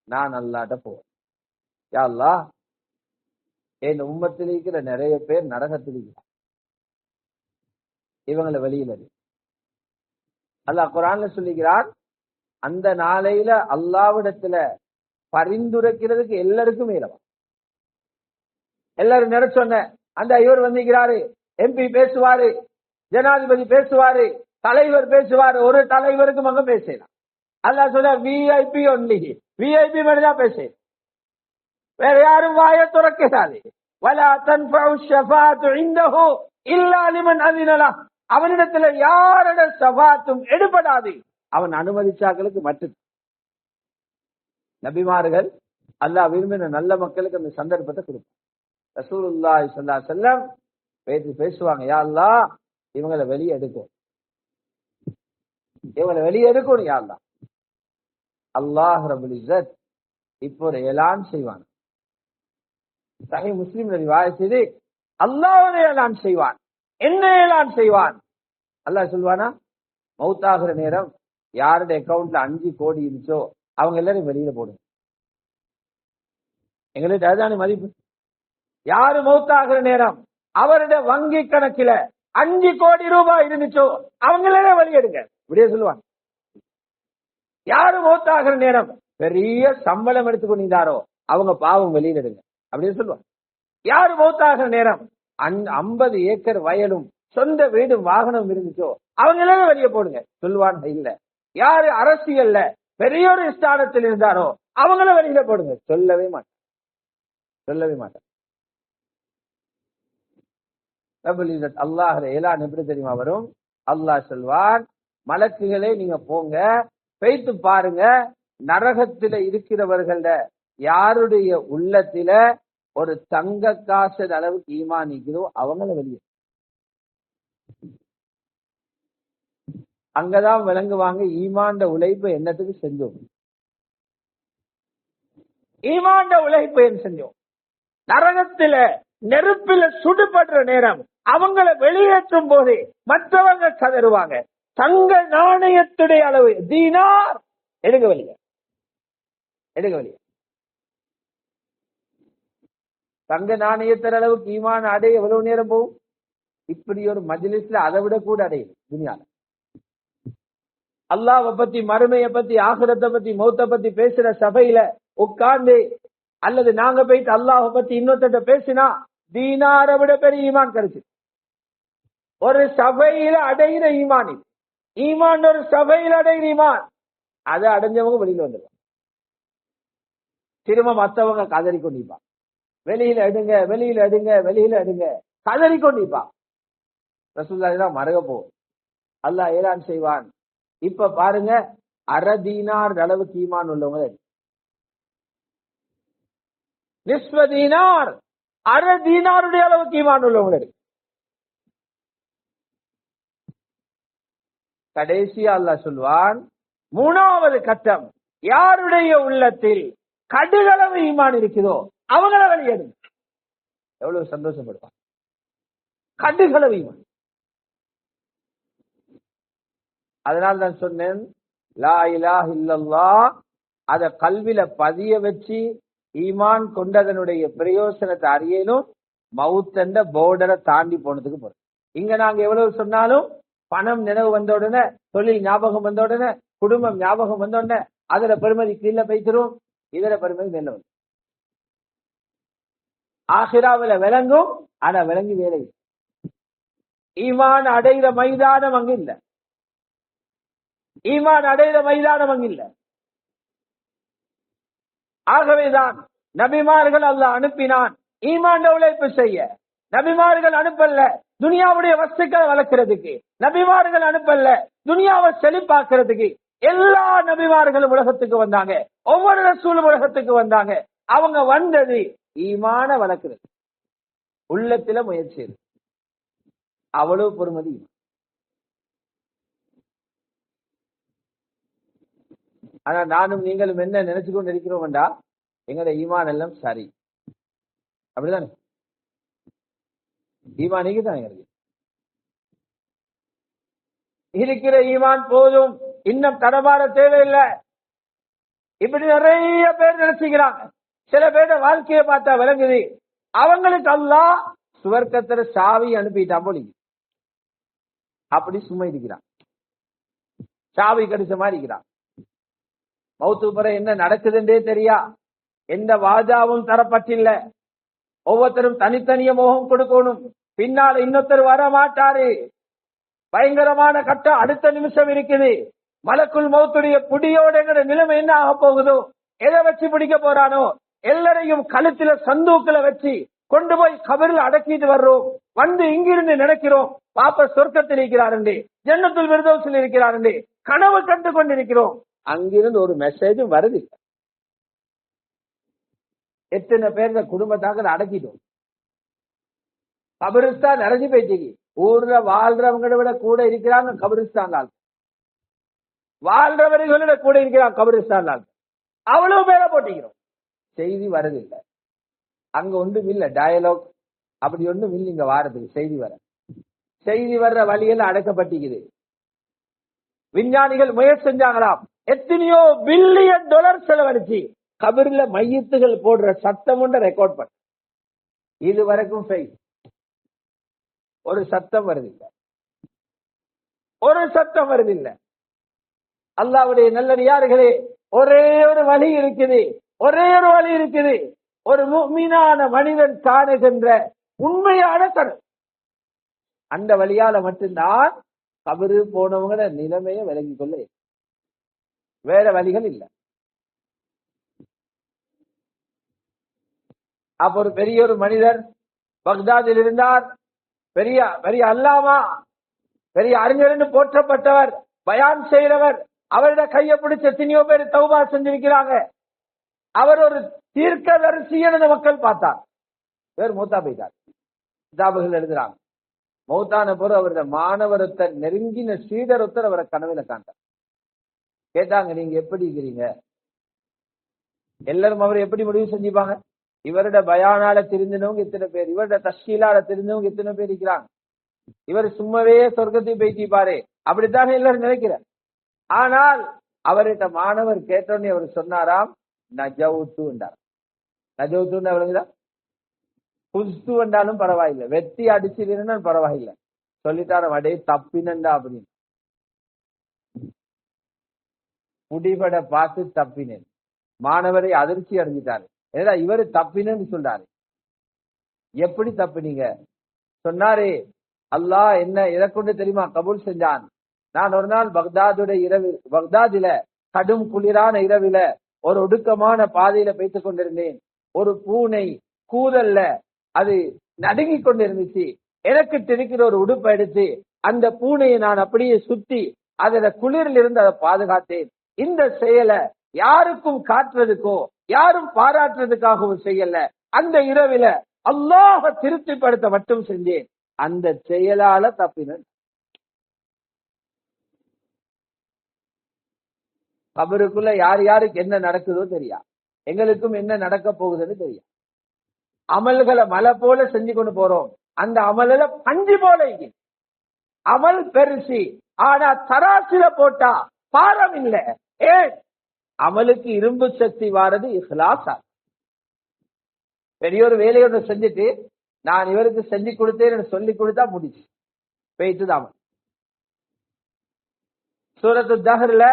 நான் அல்லாஹ்ட்ட போவேன், யா அல்லாஹ், என் உம்மத்தில் இருக்கிற நிறைய பேர் நரகத்தில் இருக்கிறார், இவங்களை வெளியில் எடு. அல்லாஹ் குர்ஆன்ல சொல்லுகிறான், அந்த நாளையில அல்லாஹ்விடத்துல பரிந்துரைக்கிறதுக்கு எல்லாருக்கும் மேலவா. எல்லாரும் நினைச்சொன்ன அந்த இவர் வந்திருக்கிறாரு, எம்பி பேசுவாரு, ஜனாதிபதி பேசுவாரு, தலைவர் பேசுவாரு, ஒரு தலைவருக்கு மகன் பேசலாம். அல்லாஹ் சொல்ல விஐபி ஒன்லி, விஐபி மாதிரி தான் பேசு, வேற யாரும் வாயை துறக்காது. வலா தன்ஃபஉ ஷஃபாஅத்து இன்தஹு இல்லா லிமன் அஸின லஹ். அவனிடத்துல யாரோட ஷஃபாஅத்தும் எடுபடாது, அவன் அனுமதிச்சாக்களுக்கு மட்டும். நபிமார்கள் அல்லாஹ் விரும்பின நல்ல மக்களுக்கு அந்த சந்தர்ப்பத்தை கொடுப்பான். ரசூலுல்லாஹி ஸல்லல்லாஹு அலைஹி வஸல்லம் பேசுவாங்க, யா அல்லாஹ் இவங்களை வெளியே எடுக்கும், இவங்களை வெளியே எடுக்கணும் யா அல்லாஹ். அல்லாஹ் ரப்பல் இஸ்ஸத் இப்போ ஒரு ஏலான் செய்வான். சஹீஹ் முஸ்லிம்ல ரிவாயத் செய்து அல்லாஹ் ஒரு ஏலான் செய்வான். என்ன ஏலான் செய்வான்? அல்லாஹ் சொல்வானா, மௌத்தாகிற நேரம் யாருடைய அக்கவுண்ட்ல 5 கோடி இருந்துச்சோ அவங்க எல்லாரும் வெளியில போடுங்க. எங்களுக்கு அதுதானே மதிப்பு. யாரு மௌத்தாகிற நேரம் அவருடைய வங்கி கணக்கில 5 கோடி ரூபாய் இருந்துச்சோ அவங்களே வெளியெடுங்க, இப்படியே சொல்லுவாங்க. யாரு மௌத்தாகிற நேரம் பெரிய சம்பளம் எடுத்துக்கொண்டாரோ அவங்க பாவம் வெளியில எடுங்க, அப்படின்னு சொல்லுவாங்க. யாரு மௌத்தாகிற நேரம் 50 ஏக்கர் வயலும் சொந்த வீடும் வாகனம் இருந்துச்சோ அவங்களே வெளியே போடுங்க, சொல்லுவாங்க. இல்ல, யாரு அரசியல்ல பெரிய ஒரு ஸ்தானத்தில் இருந்தாரோ அவங்கள வெளியில போடுங்க, சொல்லவே மாட்டேன். அல்லாஹ் ஏலான் எப்படி தெரியுமா வரும்? அல்லாஹ் சொல்வான், மலக்குகளே நீங்க போங்க, போய்த்து பாருங்க, நரகத்தில இருக்கிறவர்கள யாருடைய உள்ளத்தில ஒரு தங்க காசு அளவுக்கு ஈமான் நிற்கிறோ அவங்கள வெளியே. அங்கதான் விளங்குவாங்க ஈமான்ட உழைப்பு என்னத்துக்கு செஞ்சோம், ஈமான்ட உழைப்பு என்ன செஞ்சோம். நரகத்தில நெருப்பில சுடுபடுற நேரம் அவங்கள வெளியேற்றும் போது மற்றவங்க கதறுவாங்க, தங்க நாணயத்துடைய அளவு தீனார் எடுக்க வெளியே. தங்க நாணயத்தின் அளவுக்கு ஈமான் அடைய எவ்வளவு நேரம் போகும்? இப்படி ஒரு மஜ்லிஸ்ல அதை விட கூட அடையும் துனியால. அல்லாஹ்வை பத்தி, மறுமையை பத்தி, ஆகிரத்தை பத்தி, மௌத்தை பத்தி பேசுற சபையில உட்கார்ந்து அல்லது நாங்க போயிட்டு அல்லாஹ்வை பத்தி இன்னொருத்த பேசினா தீனாரை விட பெரிய ஈமான் கிடைச்சு. ஒரு சபையில அடைகிற ஈமான், ஈமான் ஒரு சபையில அடைகிற ஈமான், அதை அடைஞ்சவங்க வெளியில வந்துடுவாங்க. திரும்ப மத்தவங்க கதறி கொண்டிருப்பான், வெளியில எடுங்க, வெளியில எடுங்க, வெளியில எடுங்க, கதறி கொண்டிருப்பான். ரசூலுல்லாஹி தான் மறக்க போகும். அல்லாஹ் ஏலான் செய்வான், இப்ப பாருங்க, அரை தீனார் அளவுக்கு ஈமான் உள்ளவங்க, நிஸ்வ தீனார் அரை தீனாருடைய அளவுக்கு ஈமான் உள்ளவங்க. கடைசியா அல்லாஹ் சொல்வான், 3வது கட்டம், யாருடைய உள்ளத்தில் கடுகளவு ஈமான் இருக்குதோ அவங்கள வெளியேடும். எவ்வளவு சந்தோஷப்படுவான், கடுகளவு ஈமான். அதனால தான் சொன்னேன், லா இலாஹ இல்லல்லாஹ் அத கல்வில பதிய வச்சு ஈமான் கொண்டதனுடைய பிரயோசனத்தை அறியலும் மவுத்தண்ட போர்டரை தாண்டி போனதுக்கு போறோம். இங்க நாங்க எவ்வளவு சொன்னாலும் பணம் நினைவு வந்த உடனே, தொழில் ஞாபகம் வந்த உடனே, குடும்பம் ஞாபகம் வந்த உடனே அதுல பெருமதி கீழே போய்த்திரும், இதர பெருமதி மேல வந்து ஆஹிராவில விளங்கும். ஆனா விளங்கி வேலை ஈமான் அடைகிற மைதானம் அங்கு இல்ல, ஈமான் அடைகிற மைதானம் அங்கு இல்ல. ஆகவேதான் நபிமார்கள் அல்லாஹ் அனுப்பினான் ஈமான் உழைப்பு செய்ய. நபிமார்கள் அனுப்பல்ல துனியாவுடைய வஸ்துக்களை வளர்க்கிறதுக்கு, நபிமார்கள் அனுப்பல்ல துனியாவை செழிப்பாக்குறதுக்கு. எல்லா நபிமார்களும் உலகத்துக்கு வந்தாங்க, ஒவ்வொரு ரசூலும் உலகத்துக்கு வந்தாங்க. அவங்க வந்தது ஈமான வளர்க்கிறது, உள்ளத்தில முயற்சி, அவ்வளவு பொறுமதி. ஆனா நானும் நீங்களும் என்ன நினைச்சு கொண்டு இருக்கிறோம்டா, எங்கட ஈமான் எல்லாம் சரி, அப்படிதானே? ஈமானிக்கு தான் இருக்கிற ஈமான் போதும், இன்னும் தடமாற தேவையில்லை. இப்படி நிறைய பேர் நினைச்சுக்கிறாங்க. சில பேர வாழ்க்கையை பார்த்தா விளங்குது, அவங்களுக்கு அல்லாஹ் சுவர்க்கத்துல சாவி அனுப்பிட்டா போலி, அப்படி சும்மா இருக்கிறான், சாவி கடிச்ச மாதிரி இருக்கிறான். மௌத்து பிற என்ன நடக்குதுன்றே தெரியா, எந்த வாஜாவும் தரப்பட்டில்ல. ஒவ்வொருத்தரும் தனித்தனிய முகம் கொடுக்கணும், பின்னால இன்னொருத்தர் வர மாட்டாரு. பயங்கரமான கட்டம் அடுத்த நிமிஷம் இருக்குது. மலக்குள் மௌத்துடைய புடியோட நிலைமை என்ன ஆக போகுதோ எதை வச்சு பிடிக்க போறானோ எல்லாரையும் கழுத்துல சந்தூக்குல வச்சு கொண்டு போய் கபரில் அடக்கிட்டு வர்றோம். வந்து இங்கிருந்து நினைக்கிறோம் பாப்பா சொர்க்கத்தில் இருக்கிறாரு, ஜன்னத்துல் ஃபிர்தௌஸில் இருக்கிறாரு, கனவு கண்டு கொண்டிருக்கிறோம். அங்கிருந்து ஒரு மெசேஜும் வருது. எத்தனை பேர் குடும்பத்தாக அடக்கிட்டோம். கபரிஸ்தான் நிறைஞ்சு போயிட்டு ஊர்ல வாழ்றவங்களை விட கூட இருக்கிறாங்க கபரிஸ்தான் ஆள், வாழ்றவர்களை கூட இருக்கிறாங்க கபரிஸ்தான் ஆள். அவ்வளவு பேரை போட்டிக்கிறோம். செய்தி வருது இல்ல, அங்க ஒன்றும் இல்ல டயலாக், அப்படி ஒன்றும் இல்லை. இங்க வாரத்துக்கு செய்தி வர்ற வழியெல்லாம் அடக்கப்பட்டிக்குது. விஞ்ஞானிகள் முயற்சி செஞ்சாங்களாம், எத்தனையோ பில்லியன் டாலர் செலவழிச்சு கபரில மையத்துகள் போடுற சத்தம் ஒன்று ரெக்கார்ட் பண்ண. இது வரைக்கும் ஒரு சத்தம் வருதில்லை, ஒரு சத்தம் வருதில்லை. அல்லாஹ்வுடைய நல்லடியார்களே, ஒரே ஒரு வழி இருக்குது, ஒரே ஒரு வழி இருக்குது. ஒரு முஃமினான மனிதன் காணுகின்ற உண்மையான கனவு, அந்த வழியால மட்டும்தான் கபரு போனவங்கள நிலைமையை விளங்கிக் கொள்ள. வேற வழிகள் இல்லை. அப்ப ஒரு பெரிய ஒரு மனிதர் பக்தாதில் இருந்தார், பெரிய பெரிய அல்லாமா, பெரிய அறிஞர் போற்றப்பட்டவர், பயான் செய்கிறவர். அவருடைய கையை பிடிச்ச எத்தனையோ பேர் தௌபா செஞ்சிருக்கிறாங்க. அவர் ஒரு தீர்க்கதரிசியான மக்கள் பார்த்தார். பேர் மூத்தா போயிட்டார். கிதாபுகள் எழுதுறாங்க, மௌத்தான போது அவருடைய மாணவரத்தை நெருங்கின ஸ்ரீதரத்தர் அவரை கனவுல காண்டார். கேட்டாங்க, நீங்க எப்படி இருக்கிறீங்க? எல்லாரும் அவரை எப்படி முடிவு செஞ்சுப்பாங்க? இவருடைய பயானால தெரிஞ்சவங்க எத்தனை பேர், இவருடைய தஷ்கீலால தெரிஞ்சவங்க எத்தனை பேர் இருக்கிறாங்க. இவர் சும்மாவே சொர்க்கத்தை பேசிப்பாரு, அப்படித்தானே எல்லாரும் நினைக்கிறார். ஆனால் அவர்கிட்ட மாணவர் கேட்டோன்னே அவர் சொன்னாராம், நஜவுத்து என்றார். நஜவுத்து எவ்வளவுதான், புஸ்து என்றாலும் பரவாயில்லை, வெட்டி அடிச்சிருந்தா பரவாயில்லை, சொல்லிட்டாராம் அடே தப்பினண்டா அப்படின்னு. முடிபட பார்த்து தப்பினேன். மாணவரை அதிர்ச்சி அடைஞ்சிட்டாரு. ஏதா இவரு தப்பினு சொல்றாரு. எப்படி தப்பினீங்க? சொன்னாரு, அல்லாஹ் என்ன எதை கொண்டு தெரியுமா கபூல் செஞ்சான்? நான் ஒரு நாள் பக்தாதில கடும் குளிரான இரவில ஒரு ஒடுக்கமான பாதையில பேசிக் கொண்டிருந்தேன். ஒரு பூனை கூதல்ல அது நடுங்கிக் கொண்டிருந்துச்சு. எனக்கு தெரிக்கிற ஒரு உடுப்பை எடுத்து அந்த பூனையை நான் அப்படியே சுத்தி அதோட குளிரில் இருந்து அதை பாதுகாத்தேன். இந்த செயலை யாருக்கும் காட்டுறதுக்கோ யாரும் பாராட்டுறதுக்காகவும் செய்யல. அந்த இரவில அல்லாஹ் திருப்திப்படுத்த மட்டும் செஞ்சேன். அந்த செயலால தப்பினேன். கபருக்குள்ள யார் யாருக்கு என்ன நடக்குதோ தெரியா, எங்களுக்கும் என்ன நடக்க போகுதுன்னு தெரியும். அமல்களை மலை போல செஞ்சு கொண்டு போறோம். அந்த அமல பஞ்சு போல அமல் பெருசி, ஆனா தராசில போட்டா பாரம் இல்ல. ஏன்? அமலுக்கு இரும்பு சக்தி வாரது இஹ்லாஸா. பெரிய ஒரு வேலையோட செஞ்சுட்டு நான் இவருக்கு செஞ்சு கொடுத்தேன்னு சொல்லி கொடுத்தா முடிச்சு போயிட்டுதான். சூரத்து தஹ்ர்ல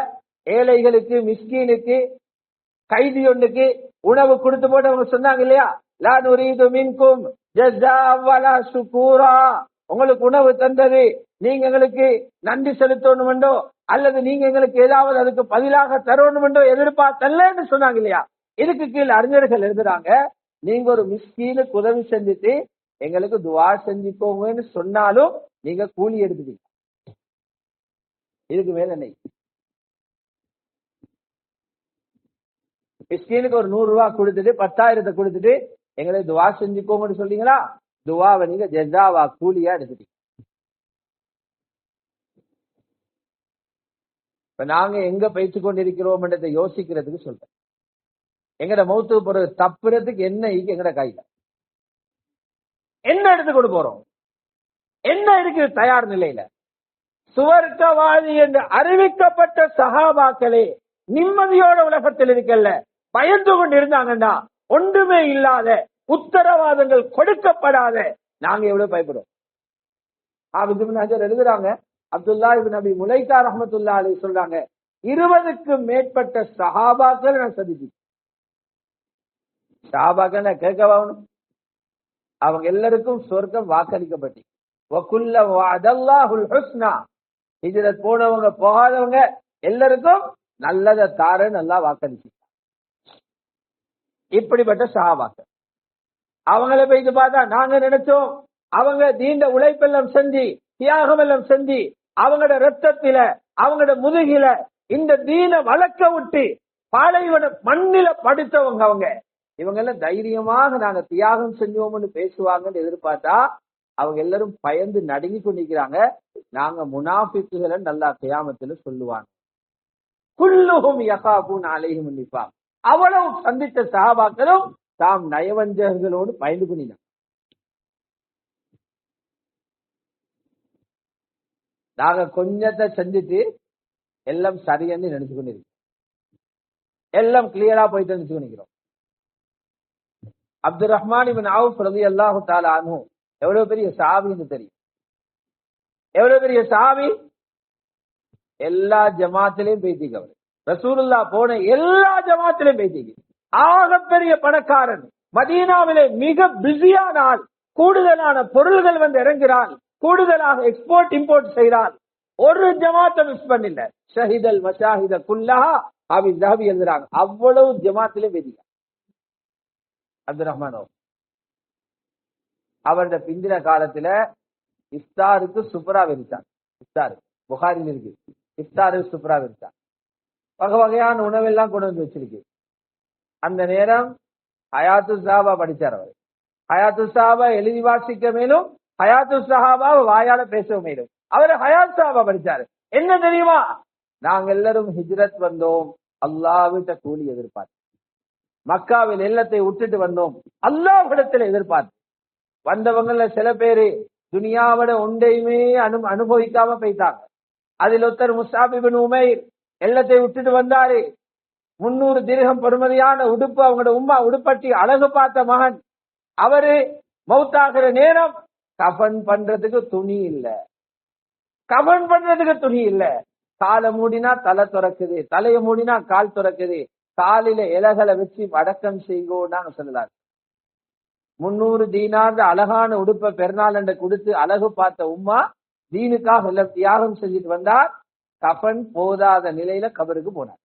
ஏழைகளுக்கு மிஸ்கீனுக்கு கைதி ஒன்றுக்கு உணவு கொடுத்து போட்டு அவங்க சொன்னாங்க இல்லையா, லா நுரீது மின்கும் ஜஸாஅ வலா ஷுகூரா, உங்களுக்கு உணவு தந்தது நீங்க எங்களுக்கு நன்றி செலுத்தணுமெண்டோ அல்லது நீங்க எங்களுக்கு ஏதாவது அதுக்கு பதிலாக தரணுமெண்டோ எதிர்பார்த்தல்லன்னு சொன்னாங்க இல்லையா. இதுக்கு கீழே அறிஞர்கள் எழுதுறாங்க, நீங்க ஒரு மிஸ்கீனுக்கு உதவி செஞ்சுட்டு எங்களுக்கு துவா செஞ்சுக்கோங்கன்னு சொன்னாலும் நீங்க கூலி எடுத்துட்டீங்க. இதுக்கு மேல என்ன? மிஸ்கீனுக்கு ஒரு 100 ரூபாய் கொடுத்துட்டு 10,000 கொடுத்துட்டு எங்களை துவா செஞ்சுக்கோங்கன்னு சொல்றீங்களா, துவாவை நீங்க ஜஸாவா கூலியா எடுத்துட்டீங்க. இப்ப நாங்க எங்க பேச்சு கொண்டிருக்கிறோம் என்றதை யோசிக்கிறதுக்கு சொல்றேன். எங்கட மௌத்துக்கு போறது தப்புறதுக்கு என்ன எங்கட கையில என்ன எடுத்து கொண்டு போறோம், என்ன இருக்கு தயார் நிலையில? சுவர்க்கவாதி என்று அறிவிக்கப்பட்ட சஹாபாக்களே நிம்மதியோட உலகத்தில் இருக்கல்ல, பயந்து கொண்டு இருந்தாங்கன்னா ஒன்றுமே இல்லாத உத்தரவாதங்கள் கொடுக்கப்படாத நாங்க எவ்வளவு பயப்படுவோம். எழுதுறாங்க, அப்துல்லா இப்னு அபி முலைகா ரஹ்மத்துல்லாஹி அலைஹி சொல்றாங்க, 20க்கும் மேற்பட்ட சஹாபாக்கள் நான் சந்திச்சேன். சஹாபாக்கள் கேட்கவாகணும், அவங்க எல்லாருக்கும் சொர்க்கம் வாக்களிக்கப்பட்டு வகுல்ல வஅதல்லாஹுல் ஹுஸ்னா, ஹிஜ்ரத் போனவங்க போகாதவங்க எல்லாருக்கும் நல்லதை தாரன்னு நல்லா வாக்களிச்சு. இப்படிப்பட்ட சஹாபாக்கள். அவங்கள போயிட்டு பார்த்தா நாங்க நினைச்சோம் அவங்க தீண்ட உழைப்பெல்லாம் செஞ்சு தியாகம் எல்லாம் செஞ்சு அவங்களோட ரத்தத்தில அவங்களோட முதுகில இந்த தீன வளர்க்க விட்டு பாலைவன மண்ணில படுத்தவங்க அவங்க. இவங்க எல்லாம் தைரியமாக நாங்க தியாகம் செஞ்சோம்னு பேசுவாங்கன்னு எதிர்பார்த்தா அவங்க எல்லாரும் பயந்து நடுங்கி கொண்டிருக்கிறாங்க. நாங்க முனாஃபிக்குகளை நல்லா கியாமத்துல சொல்லுவாங்க. குல்லுஹும் யகாபூன் அலைஹிம் நிஃபாக். அவ்வளவு சந்தித்த சஹாபாக்களும் தாம் நயவஞ்சகர்களோடு பயந்து கொண்டினாங்க. நாங்க கொஞ்சத்தை செஞ்சுட்டு எல்லாம் சரியன்னு நினைச்சு கொண்டிருக்கோம். எல்லாம் கிளியரா போயிட்டு நினைச்சு கொண்டிருக்கிறோம். அப்துல் ரஹ்மான் இப்னு அவுஃப் ரலியல்லாஹு தஆலா அன்ஹு எவ்வளவு பெரிய சஹாபின்னு தெரியும். எவ்வளவு பெரிய சஹாபி. எல்லா ஜமாத்திலையும் பேசிக்க அவர். ரசூலுல்லாஹ் போன எல்லா ஜமாத்திலையும் பேசிக்க. ஆகப்பெரிய பணக்காரன். மதீனாவிலே மிக பிஸியான ஆள். கூடுதலான பொருள்கள் வந்து இறங்கிறாள். கூடுதலாக எக்ஸ்போர்ட் இம்போர்ட் செய்கிறாள். ஒரு ஜமாத்தை மிஸ் பண்ணல. ஷஹிதல் மஷாஹித குல்லஹா அபி ஜஹபி எழுதுறாங்க. அவ்வளவு ஜமாத்திலே பேசிக்க அப்துல் ரஹ்மான். அவருடைய பிந்தின காலத்துல இஃப்தாருக்கு சூப்பரா விரிச்சார். இஃப்தாரு புகாரில் இருக்கு. இஃப்தாருக்கு சூப்பரா விரிச்சார். வகை வகையான உணவெல்லாம் கொண்டு வந்து வச்சிருக்கு. அந்த நேரம் ஹயாத்து சஹாபா படிச்சார். அவர் ஹயாத்து சஹாபா எழுதி வாசிக்க மேலும் ஹயாத்து சஹாபா வாயால பேச மேலும் அவர் ஹயாத் சஹாபா படிச்சாரு. என்ன தெரியுமா? நாங்க எல்லாரும் ஹிஜ்ரத் வந்தோம், அல்லாஹ்விட்ட கூலி எதிர்பார்த்து. மக்காவில் எல்லத்தை விட்டுட்டு வந்தோம், அல்லாஹ்விடத்துல எதிர்பார்த்து. வந்தவங்கள சில பேரு துனியாவோட ஒன்றையுமே அனுபவிக்காம போயிட்டாங்க. அதில் ஒருத்தர் முஸ்அப் இப்னு உமைர் எல்லத்தை விட்டுட்டு வந்தாரு. 300 திர்ஹம் பெறுமதியான உடுப்பு அவங்களோட உம்மா உடுப்பட்டி அழகு பார்த்த மகன். அவரு மௌத்தாகிற நேரம் கஃன் பண்றதுக்கு துணி இல்ல. கஃன் பண்றதுக்கு துணி இல்ல. காலை மூடினா தலை துறக்குது, தலைய மூடினா கால் துறக்குது. காலில இலைகளை வச்சு அடக்கம் செய்வோம் சொல்லலாம். 300 தீனார் அழகான உடுப்ப பெருநாள் என்று கொடுத்து அழகு பார்த்த உம்மா தீனுக்காக எல்லாம் தியாகம் செஞ்சுட்டு வந்தார். கஃன் போதாத நிலையில கபருக்கு போனார்.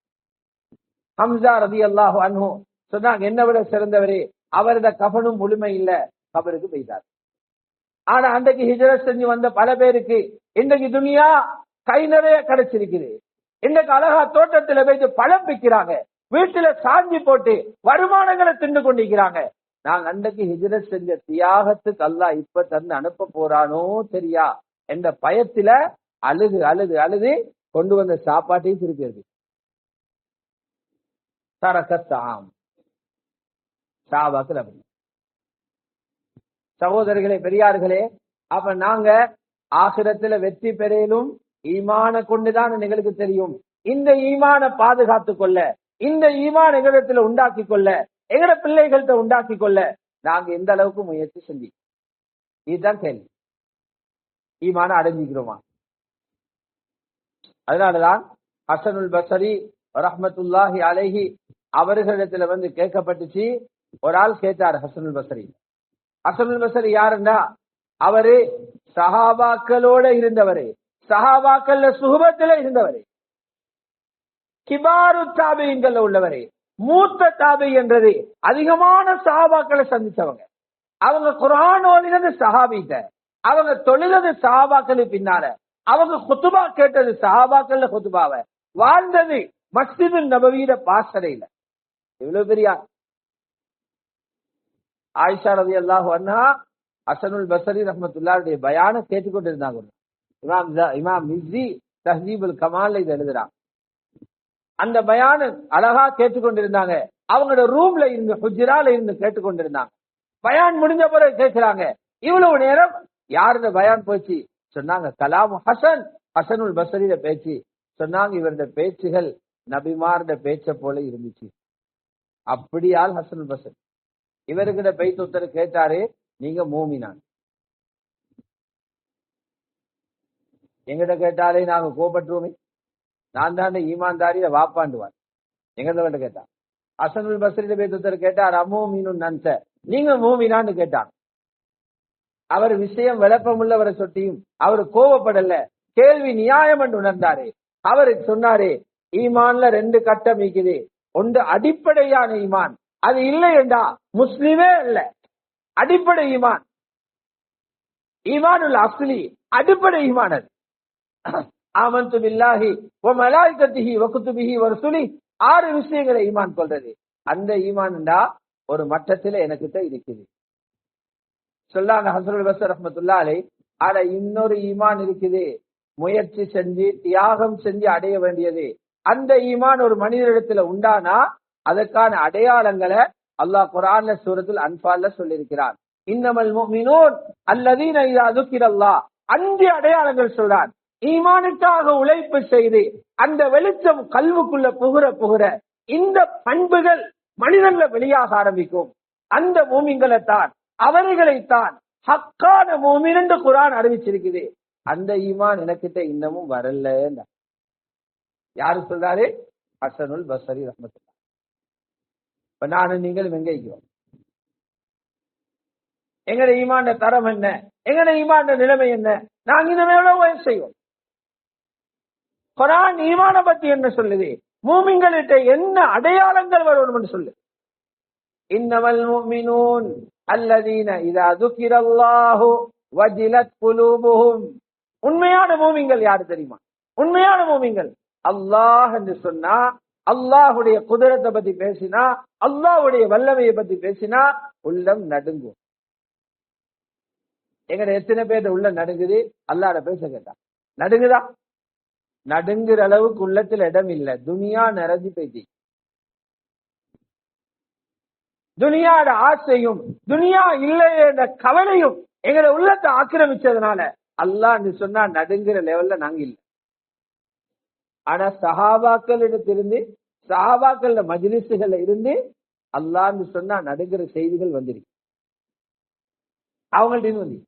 ஹம்சா ரலியல்லாஹு அன்ஹு சொன்னாங்க, என்ன விட சிறந்தவரே, அவரது கஃனும் முழுமை இல்ல, கபருக்கு போயிட்டார். ஆனா அன்றைக்கு ஹிஜ்ரத் செஞ்சு வந்த பல பேருக்கு இன்றைக்கு துனியா கை நிறைய கிடைச்சிருக்குது. இன்றைக்கு அழகா தோட்டத்துல போயிட்டு பழம் விற்கிறாங்க, வீட்டுல சாஞ்சி போட்டு வருமானங்களை தின்னு கொண்டிருக்கிறாங்க. நாங்க அன்றைக்கு ஹிஜ்ரத் செஞ்ச தியாகத்துக்கு அல்லாஹ் இப்ப தந்து அனுப்ப போறானோ தெரியா என்ற பயத்துல அழுது அழுது அழுது கொண்டு வந்த சாப்பாட்டையும் திருப்பி இருக்கு. தரகத்தாம் சாபாக்கள் அப்படி. சகோதரர்களே, பெரியார்களே, அப்ப நாங்க ஆகிரத்துல வெற்றி பெறலும் ஈமான கொண்டுதான் எங்களுக்கு தெரியும். இந்த ஈமான பாதுகாத்துக் கொள்ள, இந்த ஈமான் எங்களிடத்துல உண்டாக்கி கொள்ள, எங்கட பிள்ளைகள்கிட்ட உண்டாக்கி கொள்ள நாங்க எந்த அளவுக்கு முயற்சி செஞ்சு. இதுதான் கேள்வி. ஈமான அடைஞ்சிக்கிறோமா? அதனாலதான் ஹசனுல் பஸ்ரி ரஹ்மத்துல்லாஹி அலைஹி அவர்களிடத்துல வந்து கேட்கப்பட்டுச்சு. ஒரு ஆள் கேட்டார் ஹசனுல் பஸ்ரி. ஹசனுல் பஸ்ரி யாருன்னா, அவரு சஹாபாக்களோட இருந்தவரு, சஹாபாக்கள் சுஹபத்துல இருந்தவரு, கிபாரு தாபியீன்கள் உள்ளவரு, மூத்த தாபி என்றது அதிகமான சஹாபாக்களை சந்திச்சவங்க. அவங்க குர்ஆன் ஓதினது சஹாபிட்ட, அவங்க தொழுது சஹாபாக்களுக்கு பின்னால, அவங்க குத்துபா கேட்டது சஹாபாக்கள் குத்துபாவை, வாழ்ந்தது மஸ்ஜிது நபவியில பாசறையில. இவ்வளவு பெரிய ஆயிஷா ரலியல்லாஹு அன்ஹா ஹசனுல் பஸ்ரி ரஹ்மத்துல்லாஹி பயான கேட்டுக்கொண்டிருந்தாங்க. இமாம் மிஸ்ஸி தஹ்ஜீபுல் கமால்ல இதை எழுதுறாங்க. அந்த பயான அழகா கேட்டுக்கொண்டிருந்தாங்க. அவங்களோட ரூம்ல இருந்து ஹுஜ்ரால இருந்து கேட்டுக்கொண்டிருந்தாங்க. பயான் முடிஞ்ச பிறகு கேட்கிறாங்க, இவ்வளவு நேரம் யாருடைய பயான் போச்சு? சொன்னாங்க கலாம் ஹசனுல் பஸ்ரியோட பேச்சு. சொன்னாங்க இவருடைய பேச்சுகள் நபிமார்ட பேச்ச போல இருந்துச்சு. அப்படியால் ஹசனுல் பஸ்ரி இவர்கிட்ட பேய்த்தொத்தர் கேட்டாரு, நீங்க மூமினான்? எங்கிட்ட கேட்டாலே நாங்க கோபப்பட்டுருவோமே, நான் தான் ஈமான்தாரியில வாப்பாண்டுவான். எங்கிட்ட கேட்டா ஹசனுல் பஸ்ரியில பேய்த்தொத்தர் கேட்டார், அமூமினு நன்ச, நீங்க மூமினான்னு கேட்டாங்க. அவர் விஷயம் விளப்பமுள்ளவரை சொட்டியும் அவர் கோபப்படல, கேள்வி நியாயம் என்று உணர்ந்தாரு. அவரு சொன்னாரு, ஈமான்ல 2 கட்டம் இருக்குது. ஒன்று அடிப்படையான ஈமான், அது இல்லை என்றா முஸ்லிமே இல்ல. அடிப்படை ஈமான், ஈமானுல் அஸ்லி, அடிப்படை ஈமான் அது. ஆமன்து பில்லாஹி வ மலாயிகத்திஹி வ குதுபிஹி வ ருசுலிஹி, 6 விஷயங்களை ஈமான் கொள்றது. அந்த ஈமான்டா ஒரு மட்டத்தில எனக்கிட்ட இருக்குது. சொல்லாங்க ஹஸனுல் பஸ்ரி ரஹ்மத்துல்லாஹி அலைஹி, ஆனா இன்னொரு ஈமான் இருக்குது, முயற்சி செஞ்சு தியாகம் செஞ்சு அடைய வேண்டியது. அந்த ஈமான் ஒரு மனிதனிடத்துல உண்டானா அதற்கான அடையாளங்களை அல்லாஹ் குர்ஆன்ல சூரத்துல் அன்ஃபால்ல சொல்லியிருக்கிறான். இன்னமல் முஃமினூன் அல்லதீன இதா ذுக்கிரல்லாஹ், 5 அடையாளங்கள் சொல்றான். ஈமானுக்காக உழைப்பு செய்து அந்த வெளிச்சம் கல்வுக்குள்ள புகுற இந்த பண்புகள் மனிதன்ல வெளியாக ஆரம்பிக்கும். அந்த மூமின்களைத்தான், அவர்களைத்தான் ஹக்கான மூமின் என்று குர்ஆன் அறிவிச்சிருக்குது. அந்த ஈமான் எனக்கிட்ட இன்னமும் வரல. யாரு சொல்றாரு? ஹஸனுல் பஸ்ரி ரஹ்மத்துல்லாஹி. இப்ப நானும் நீங்களும் எங்க இருக்கிறோம்? எங்கட ஈமான் தரம் என்ன? எங்கட ஈமான் நிலைமை என்ன? நாங்க இன்னும் எவ்வளவு முயற்சி செய்வோம்? குர்ஆன் ஈமான பத்தி என்ன சொல்லுது? மூமின்களிட்ட என்ன அடையாளங்கள் வரும் என்று சொல்லு. இன்னமல் முஃமினூன் அல்லதீன இதா ذுக்கிரல்லாஹு வஜிலத் குலூபுஹும். உண்மையான மூமின்கள் யாரு தெரியுமா? உண்மையான மூமின்கள் அல்லாஹ் என்று சொன்னா, அல்லாஹுடைய குதிரத்தை பத்தி பேசினா, அல்லாஹ்வுடைய வல்லமையை பத்தி பேசினா உள்ளம் நடுங்கும். எங்கட எத்தனை பேர் உள்ள நடுங்குது? அல்லாஹ்ட பேச கேட்டா நடுங்குதா? நடுங்குற அளவுக்கு உள்ளத்துல இடம் இல்ல. துனியா நிறைஞ்சு போயிட்டு, துனியாட ஆசையும் துனியா இல்லையே என்ற கவலையும் எங்களை உள்ளத்தை ஆக்கிரமிச்சதுனால அல்லாஹ் சொன்னா நடுங்குற லெவல்ல நாங்க இல்ல. ஆனா சஹாபாக்கள் இடத்திலிருந்து, சஹாபாக்கள் மஜ்லிஸ்கள்ல இருந்து அல்லாஹ் சொன்னா நடுங்குற செய்திகள் வந்திருக்கு. அவங்கள்ட்ட வந்து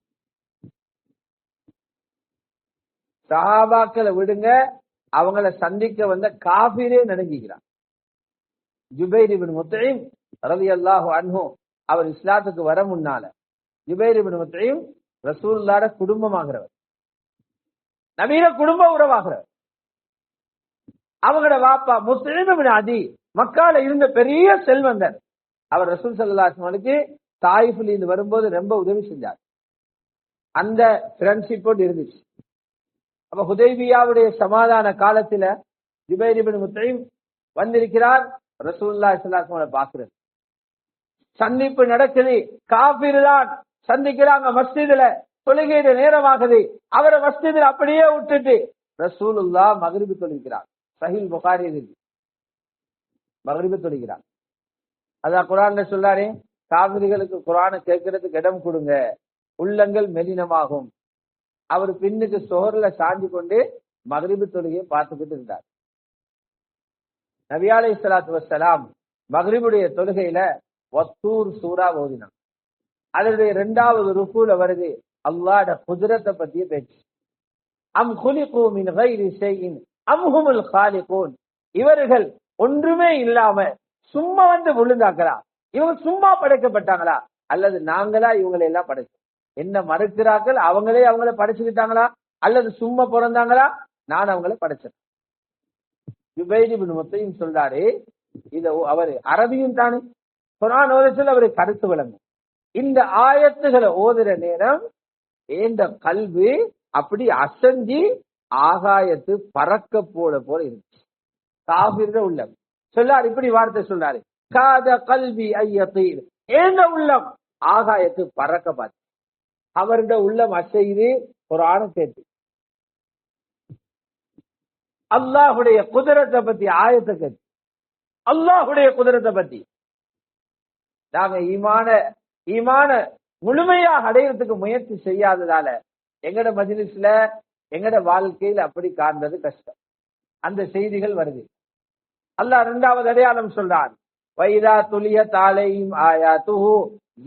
சஹாபாக்களை விடுங்க, அவங்கள சந்திக்க வந்த காஃபிரே நடுங்கிக்கிறான். ஜுபைர் இப்னு முத்இம் ரலியல்லாஹு அன்ஹு, அவர் இஸ்லாத்துக்கு வர முன்னால ஜுபைர் இப்னு முத்இம் ரசூலுல்லாஹ்ட குடும்பமாகிறவர், நபீர குடும்ப உறவாகிறவர். அவங்களோட வாப்பா முஸ்லிம் இப்னு அதி மக்கால இருந்த பெரிய செல்வந்தர். அவர் ரசூல் ஸல்லல்லாஹு அலைஹி வஸல்லம் தாயிஃப்ல இருந்து வரும்போது ரொம்ப உதவி செஞ்சார். அந்த ஃப்ரெண்ட்ஷிப்போடு இருந்துச்சு. அப்ப ஹுதைபியாவுடைய சமாதான காலத்துல ஜுபைர் இப்னு முத்இம் வந்திருக்கிறார். ரசூலுல்லாஹி ஸல்லல்லாஹு அலைஹி வஸல்லம் பார்க்கிறார். சந்திப்பு நடக்குது. காஃபிர் தான் சந்திக்கிறாங்க மஸ்ஜிதுல. தொழுகையிட நேரமாகுது. அவரை மஸ்ஜிதில் அப்படியே விட்டுட்டு ரசூலுல்லாஹ் மக்ரிப் தொழுகிறார். சஹீஹ் புகாரியில் இருக்கு, மக்ரிப் தொழுகிறார். அதான் குர்ஆன்ல சொல்றாரே, காஃபிர்களுக்கு குர்ஆனை கேட்கறதுக்கு இடம் கொடுங்க, உள்ளங்கள் மெலினமாகும். அவர் பின்னுக்கு சோர்ல சாஞ்சு கொண்டு மக்ரிப் தொழுகையை பார்த்துக்கிட்டு இருந்தார். நபி அலைஹிஸ்ஸலாத்து வஸ்ஸலாம் மக்ரிபுடைய தொழுகையில வத்தூர் சூரா ஓதினார். அதனுடைய 2வது ருக்கூல வருது அல்லாஹ்வுடைய குத்ரத்தை பத்திய பேச்சு. அம் குலிகு மின் கைரி ஷைஇன் அம் ஹுமுல் காலிகூன். இவர்கள் ஒன்றுமே இல்லாம சும்மா வந்து விழுந்தாங்களா? இவங்க சும்மா படைக்கப்பட்டாங்களா? அல்லது நாங்களா இவங்களை எல்லாம் படைச்சோம்? என்ன மறுக்கிறார்கள்? அவங்கள படைச்சுக்கிட்டாங்களா? அல்லது சும்மா பிறந்தாங்களா? நான் அவங்கள படைச்சேன். ஜுபைர் இப்னு முத்இம் சொல்றாரு, இது அவர் அரபியும் தானே, குர்ஆன் ஓதச்சல் அவரு கருத்து விளங்கும். இந்த ஆயத்துகளை ஓதுற நேரம் இந்த கல்வி அப்படி அசஞ்சி ஆகாயத்து பறக்க போல இருந்துச்சு. காஃபிர் உள்ளம் சொல்லாரு, இப்படி வார்த்தை சொல்றாரு, காத கல்வி ஐயத்தீர், ஏந்த உள்ளம் ஆகாயத்து பறக்க பார்த்து. அவருடைய உள்ளம் அசைது குர்ஆன கேட்டு அல்லாஹுடைய குதிரத்தை பத்தி ஆயத்தை கேட்டு, அல்லாஹுடைய குதிரத்தை பத்தி. நாங்க ஈமான முழுமையாக அடையிறதுக்கு முயற்சி செய்யாததால எங்கட மஜ்லிஸ்ல எங்கட வாழ்க்கையில் அப்படி காண்றது கஷ்டம். அந்த செய்திகள் வருது. அல்லாஹ் 2வது அடையாளம் சொல்றான், வைதா துலியத் அலைஹிம் ஆயாத்துஹு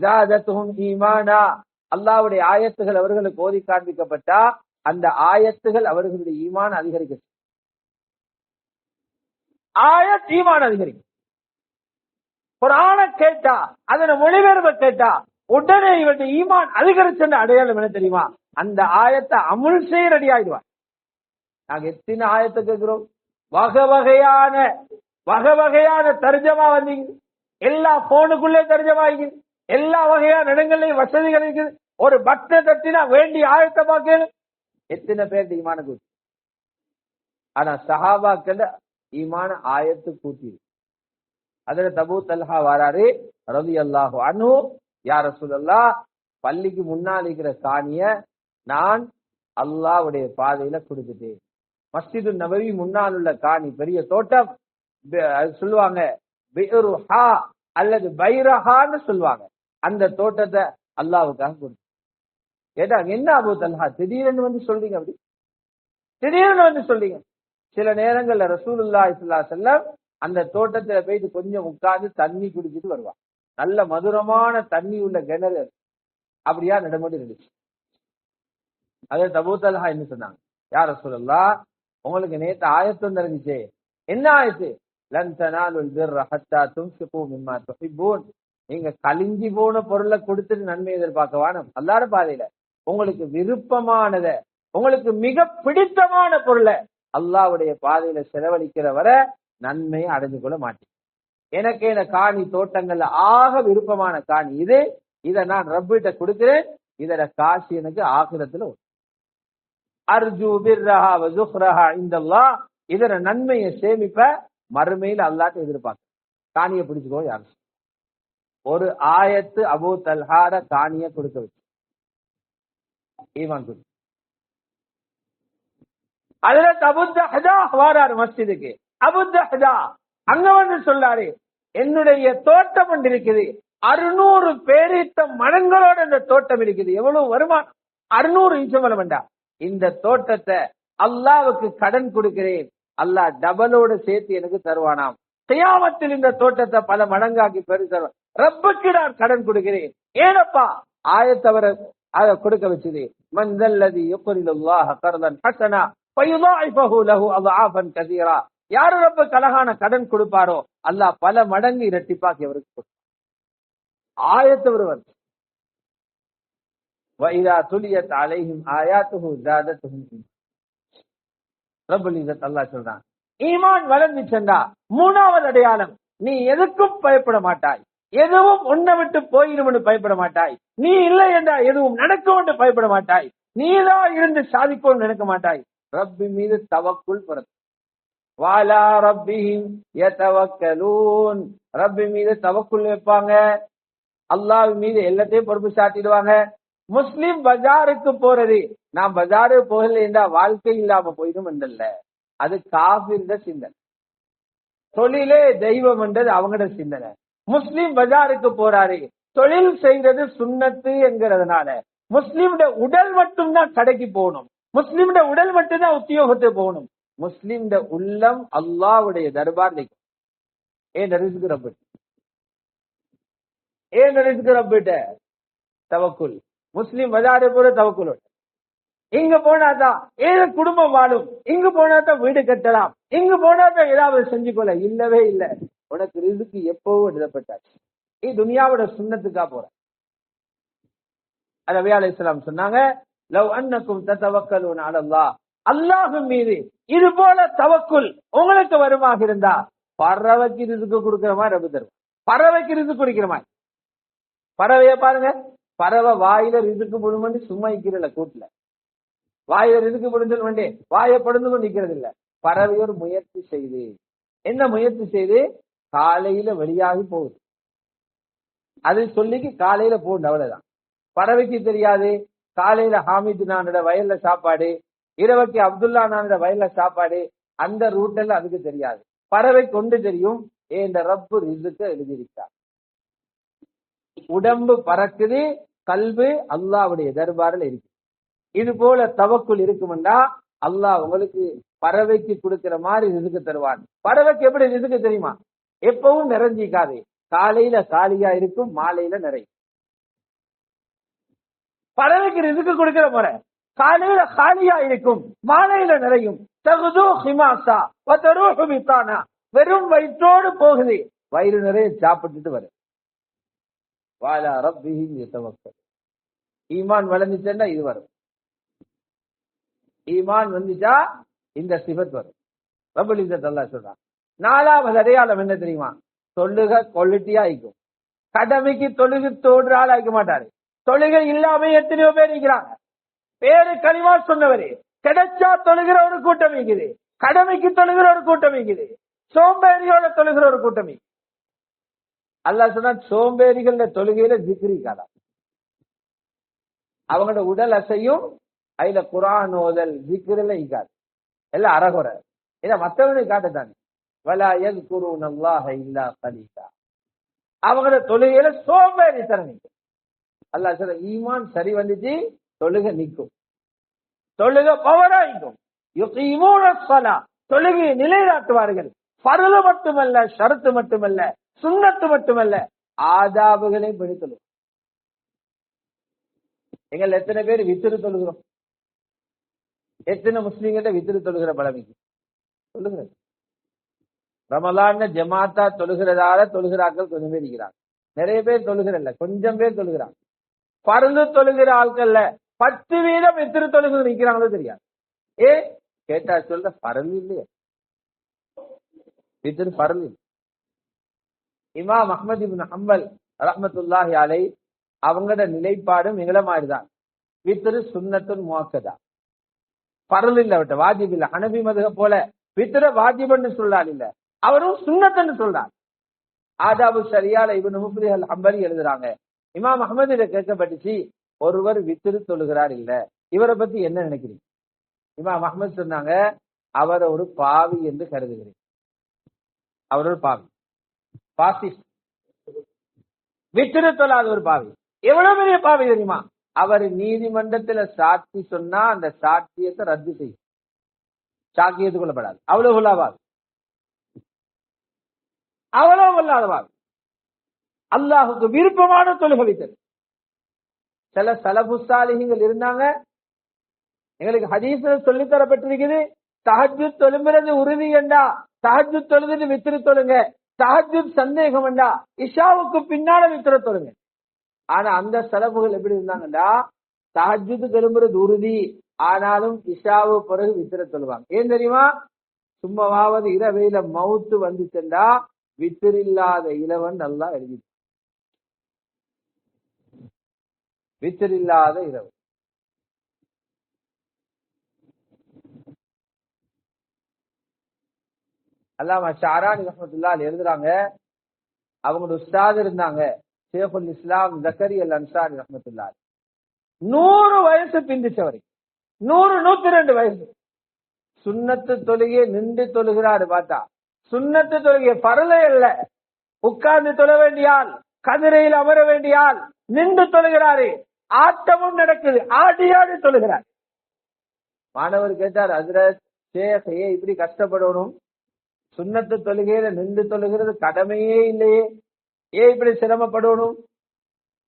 ஜாதத்துஹும் ஈமானா. அல்லாஹ்வுடைய ஆயத்துகள் அவர்களுக்கு ஓதி காண்பிக்கப்பட்டா அந்த ஆயத்துகள் அவர்களுடைய ஈமான் அதிகரிக்கும். ஆயத் ஈமான் அதிகரிக்கும். குர்ஆனை கேட்டா, அதன மொழிபெயர்ப்பை கேட்டா உடனே இவருடைய ஈமான் அதிகரிச்ச அடையாளம் என்ன தெரியுமா? அந்த ஆயத்தை அமுல் செய்ய ரெடி ஆயிடுவார். நாங்க எத்தனை ஆயத்தை கேட்கிறோம், வகை வகையான தர்ஜமா வந்தீங்க. எல்லா போனுக்குள்ளே தெரிஞ்சமாகி, எல்லா வகையான இடங்களையும் வசதிகள் இருக்குது. ஒரு பக்த தட்டினா வேண்டிய ஆயத்தை பார்க்கணும். எத்தனை பேர் ஈமான கூட்டி? ஆனா சஹாபாக்கள் ஈமான ஆயத்து கூட்டி. அதுல தபூ தல்ஹா வாராரு ரலியல்லாஹு அன்ஹு, யா ரசூலல்லாஹ், பள்ளிக்கு முன்னால் இருக்கிற காணிய நான் அல்லாஹ்வுடைய பாதையில கொடுத்துட்டேன். மஸ்ஜிது நபவி முன்னால் உள்ள காணி பெரிய தோட்டம், அது சொல்லுவாங்க பிருஹா அல்லது பைரஹான்னு சொல்லுவாங்க. அந்த தோட்டத்தை அல்லாஹ்வுக்காக கொடுத்து கேட்டாங்க. என்ன அபூ தல்ஹா திடீர்னு வந்து சொல்றீங்க? அப்படி திடீர்னு வந்து சொல்றீங்க? சில நேரங்கள்ல ரசூலுல்லாஹி ஸல்லல்லாஹு அலைஹி வஸல்லம் அந்த தோட்டத்துல போயிட்டு கொஞ்சம் உட்கார்ந்து தண்ணி குடிச்சிட்டு வருவாங்க. நல்ல மதுரமான தண்ணி உள்ள கிணறு. அப்படியா நடமுடி இருந்துச்சு. அதே அபூ தல்ஹா என்ன சொன்னாங்க? யா ரசூலல்லாஹ், உங்களுக்கு நேத்து ஆயத்து வந்துருந்துச்சு. என்ன ஆயத்து? லன் தனாலுல் பிர்ர ஹத்தா துன்ஃபிகு மிம்மா துஹிப்பூன். நீங்க கலிஞ்சி போன பொருளை கொடுத்துட்டு நன்மை எதிர்பார்க்க வேணும். அல்லாஹ்வுடைய பாதையில உங்களுக்கு விருப்பமானத, உங்களுக்கு மிக பிடித்தமான பொருளை அல்லாஹ்வுடைய பாதையில செலவழிக்கிற வரை நன்மையை அடைஞ்சு கொள்ள மாட்டேன். எனக்கு இந்த காணி தோட்டங்கள்ல ஆக விருப்பமான காணி இது. இதை நான் ரப்பிட்ட கொடுக்கிறேன். இதோட காசு எனக்கு ஆகிரத்துல அர்ஜு பிர்ரஹா வ ஸுஹ்ரஹா இன்தல்லாஹ். இதோட நன்மையை சேமிப்ப மறுமையில் அல்லாஹ்ட்ட எதிர்பார்க்க. காணியை பிடிச்சுக்கோ. யாரு ஒரு ஆயத்து அபூ தல்ஹாட காணியை கொடுக்க வச்சு ஈமான் கொடுத்து. அதுல அபூ தஹ்தா வாராரு மஸ்ஜிதுக்கு. அபூ தஹ்தா அங்க வந்து சொல்லாரு, என்னுடைய தோட்டம் ஒன்று இருக்குது, 600 பேரித்த மரங்களோட இந்த தோட்டம் இருக்குது. எவ்வளவு வருமானம்? 600 இன்சமலம் வேண்டா. இந்த தோட்டத்தை அல்லாஹ்வுக்கு கடன் கொடுக்கிறேன், அல்லாஹ் டபலோட சேர்த்து எனக்கு தருவானாம். கியாமத்தில் இந்த தோட்டத்தை பல மடங்காக்கி பெரு தருவான். ரப்புக்கு நான் கடன் கொடுக்கிறேன். ஏனப்பா ஆயத்தவர அதை கொடுக்க வச்சது? மன் தல்லதி யுக்ரிதுல்லாஹ கர்தன் ஹஸனா ஃபயுதாஇஃபஹு லஹு அத்ஆஃபன் கஸீரா. யாரு ரப்புக்கு அழகான கடன் கொடுப்பாரோ அல்லாஹ் பல மடங்கு இரட்டிப்பாக்கி அவருக்கு கொடுப்பார். ஆயத்தவர் வந்து وَإِذَا تُلِيَتْ عَلَيْهِمْ آيَاتُهُ زَادَتْهُمْ إِيمَانًا. ரப்புல் இஸ்ஸத் அல்லாஹ் சொல்றான், ஈமான் வளர்ந்துச்சண்டா மூணாவது அடையாளம், நீ எதுக்கும் பயப்பட மாட்டாய், எதுவும் உன்னை விட்டு போயிடும்னு பயப்பட மாட்டாய், நீ இல்லை என்றா எதுவும் நடக்கும் என்று பயப்பட மாட்டாய், நீதான் இருந்து சாதிக்கும் நினைக்க மாட்டாய். ரப்பி மீது தவக்குல் பிறகு வாலா ரப்பிஹிம் யதவக்கலூன். ரப்பி மீது தவக்குல் வைப்பாங்க, அல்லாஹ் மீது எல்லாத்தையும் பொறுப்பு சாட்டிடுவாங்க. முஸ்லிம் பஜாருக்கு போறது, நான் பஜாருக்கு போகல என்றா வாழ்க்கை இல்லாம போயிடும் என்றல்ல, அது காஃபிர்ட சிந்தனை. தொழிலே தெய்வம் என்றது அவங்களோட சிந்தனை. முஸ்லிம் பஜாருக்கு போறாரு, தொழில் செய்யறது சுன்னத்து என்கிறதுனால முஸ்லிம்ட உடல் மட்டும்தான் கடைக்கு போகணும், முஸ்லிம்ட உடல் மட்டும்தான் உத்தியோகத்தை போகணும். முஸ்லிம்ட உள்ளம் அல்லாஹ்வுடைய தர்பார் நிற்கும். ஏன் ரிஸ்க் ரப்பிட்ட, ஏன் ரிஸ்க் ரப்பிட்ட தவக்குல். முஸ்லிம் பஜாரு போற தவக்குல். இங்க போனாதான் ஏதோ குடும்பம் வாழும், இங்க போனாதான் வீடு கட்டலாம், இங்க போனாதான் ஏதாவது செஞ்சு கொள்ள. இல்லவே இல்லை. உனக்கு ரிஸ்க் எப்பவும் எழுதப்பட்டாச்சு. நீ துனியாவோட சுன்னத்துக்கா போற. நபி அலைஹிஸ்ஸலாம் சொன்னாங்க, லவ் அன்னக்கும் ததவக்கலூன அலல்லாஹ், அல்லாஹ் மீது இது போல தவக்குல் உங்களுக்கு வருமாக இருந்தா பறவைக்கு ரிஸ்க் கொடுக்கிற மாதிரி ரப்பு தரும். பறவைக்கு ரிஸ்க் கொடுக்கிற மாதிரி. பறவைய பாருங்க, பறவை வாயில ரிஸ்க் போடுமென்று சும்மா இருக்கிற கூட்டுல, வாயில ரிஸ்க் போடுதல் வேண்டே வாயை படுந்து கொண்டு நிக்கிறது இல்ல. பறவையோர் முயற்சி செய்து, என்ன முயற்சி செய்து? காலையில வெளியாகி போகுது, அது சொல்லிக்கு காலையில போகுது, அவ்வளவுதான். பறவைக்கு தெரியாது காலையில ஹாமிது நானோட வயல்ல சாப்பாடு, இரவுக்கு அப்துல்லா நானோட வயல்ல சாப்பாடு, அந்த ரூட்ல அதுக்கு தெரியாது. பறவை கொண்டு தெரியும், இந்த ரப்பு ரிஸ்க எழுதியிருக்கார். உடம்பு பறக்குது, கல்வி அல்லாஹ்வுடைய தர்பாரில் இருக்கு. இது போல தவக்குல் இருக்கும்டா அல்லாஹ் உங்களுக்கு பறவைக்கு கொடுக்கிற மாதிரி ரிஸ்க் தருவான். பறவைக்கு எப்படி ரிஸ்க் தெரியுமா? எப்பவும் நிறைஞ்சிக்காது, காலையில காலியா இருக்கும், மாலையில நிறையும். பறவைக்கு ரிஸ்க் கொடுக்கிற முறை, காலையில காலியா இருக்கும், மாலையில நிறையும். தகுது ஹிமாசா வதரூஹு பிதானா, வெறும் வயிற்றோடு போகுது, வயிறு நிறைய சாப்பிட்டுட்டு வரும். வாலா ரப்பிஹி யதவக்கல். ஈமான் வளர்ந்துச்சுன்னா இது வரும். ஈமான் வந்துச்சா இந்த சிஃபத் வரும். ரப்பல் இஸ்ஸத் அல்லாஹ் சொல்றான். நாலாவது அடையாளம் என்ன தெரியுமா? தொழுக குவாலிட்டியா ஆயிக்கும். கடமைக்கு தொழுகு தோன்ற ஆள் ஆயிக்க மாட்டாரு. தொழுகை இல்லாம எத்தனையோ பேர் இருக்கிறாங்க. பேரு களிமா சொன்னவரு கிடைச்சா தொழுகிற ஒரு கூட்டம் இருக்குது, கடமைக்கு தொழுகிற ஒரு கூட்டம் இருக்குது, சோம்பேறியோட தொழுகிற ஒரு கூட்டம். அல்லாஹ் சொன்னா சோம்பேறிகள தொழுகையில ஜிக்ரி காதா, அவங்களோட உடல் அசையும், அதுல குர்ஆன் ஓதல் ஜிக்ரில இக்காது, எல்லாம் அறகுறை. இத மத்தவனுக்கு காட்டத்தானே. வலா யஸ்குருனல்லாஹ இல்லா கலீலா, அவங்களோட தொழுகையில சோம்பேறி தரம். அல்லாஹ் சொல்ற ஈமான் சரி வந்துச்சு, தொழுகை நிற்கும், தொழுகை பவராயிக்கும். யுகீமூனஸ் ஸலா, தொழுகையை நிலைநாட்டுவார்கள். ஃபர்து மட்டுமல்ல, ஷரத்து மட்டுமல்ல, சுன்னத்து மட்டுமல்ல, ஆதாபுகளை படித்தலும். எங்கள் எத்தனை பேர் வித்திரு தொழுகிறோம்? எத்தனை முஸ்லீம்கிட்ட வித்திரு தொழுகிற பழமைக்கு சொல்லுகிறது? ரமலான் ஜமாத்தா தொழுகிறதால தொழுகிறார்கள் கொஞ்சம் பேர் இருக்கிறாங்க. நிறைய பேர் தொழுகிறல்ல, கொஞ்சம் பேர் தொழுகிறாங்க. பருந்து தொழுகிற ஆட்கள்ல 10% வித்திரு தொழுகிற நிற்கிறாங்களோ தெரியாது. ஏ கேட்டா சொல்ற பரல் இல்லையே, வித்திரு பரல் இல்லை. இமாம் அஹ்மத் இப்னு ஹம்பல் ரஹ்மத்துல்லாஹி அலைஹி அவங்களோட நிலைப்பாடும் எங்களை மாதிரிதான். வித்திரு சுன்னத்துன் முஅக்கதா, பரல் இல்ல, விட்ட வாஜிப் இல்ல. ஹனபி மதுஹப் போல வித்திர வாஜிப்னு சொல்றாள் இல்ல, அவரும் சுன்னத்துன்னு சொல்றாங்க. ஆதாபு ஷரியால இப்னு முஃப்லிஹ் அல் ஹம்பலி எழுதுறாங்க, இமாம் அஹ்மத் இத கேட்கப்பட்டுச்சு, ஒருவர் வித்திரு தொழுகிறார் இல்ல, இவரை பத்தி என்ன நினைக்கிறீங்க? இமாம் அஹ்மத் சொன்னாங்க, அவர் ஒரு பாவி என்று கருதுகிறேன். அவர் ஒரு பாவி, பாசிஸ்ட், வித்திரு தொழாத ஒரு பாவி. எவ்வளவு பெரிய பாவி தெரியுமா? அவர் நீதிமன்றத்துல சாட்சி சொன்னா அந்த சாட்சியத்தை ரத்து செய்யும், சாட்சி ஏற்றுக்கொள்ளப்படாது. அவ்வளவு கொள்ளாவாது, அவ்வளவு கொள்ளாதவாது. அல்லாஹுக்கு விருப்பமான தொழுகை வைத்தது. சில சலஃபு சாலிஹீன்கள் இருந்தாங்க, எங்களுக்கு ஹதீஸ்ல சொல்லித் தரப்பட்டிருக்குது, தஹஜ்ஜுத் தொழுகிறது உறுதி என்றா தஹஜ்ஜுத் தொழுது வித்திரு தொழுங்க, தஹஜ்ஜுத் சந்தேகம் என்றா இஷாவுக்கு பின்னால வித்திரு தொழுங்க. ஆனா அந்த சலஃபுகள் எப்படி இருந்தாங்கன்னா, தஹஜ்ஜுத் எழும்புறது உறுதி, ஆனாலும் இஷாவு பிறகு வித்திர தொழுவாங்க. ஏன் தெரியுமா? சும்மாவது இரவையில மவுத்து வந்துச்சென்றா வித்திரில்லாத இளவன் நல்லா எழுதி, வித்திரில்லாத இரவு. அல்லாமா ஷாரானி ரஹ்மத்துல்லாஹி எழுதுறாங்க, அவங்களோட உஸ்தாத் இருந்தாங்க ஷேகுல் இஸ்லாம் ஜக்கரியா அல் அன்சாரி ரஹ்மத்துல்லாஹி, 100 வயசு பிந்திச்சவரை, 100-102 வயசு. சுன்னத்து தொழுகையை நின்று தொழுகிறாரு பார்த்தா, சுன்னத்து தொழுகை பரலை அல்ல, உட்கார்ந்து தொழ வேண்டியால், கதிரையில் அமர வேண்டியால் நின்று தொழுகிறாரு. ஆட்டமும் நடக்குது, ஆடி ஆடி தொழுகிறார். மாணவர் கேட்டார், ஹஜ்ரத் ஷேக் ஏன் இப்படி கஷ்டப்படணும்? சுன்னத்து தொழுகையில நின்று தொழுகிறது கடமையே இல்லையே, ஏன் இப்படி சிரமப்படணும்?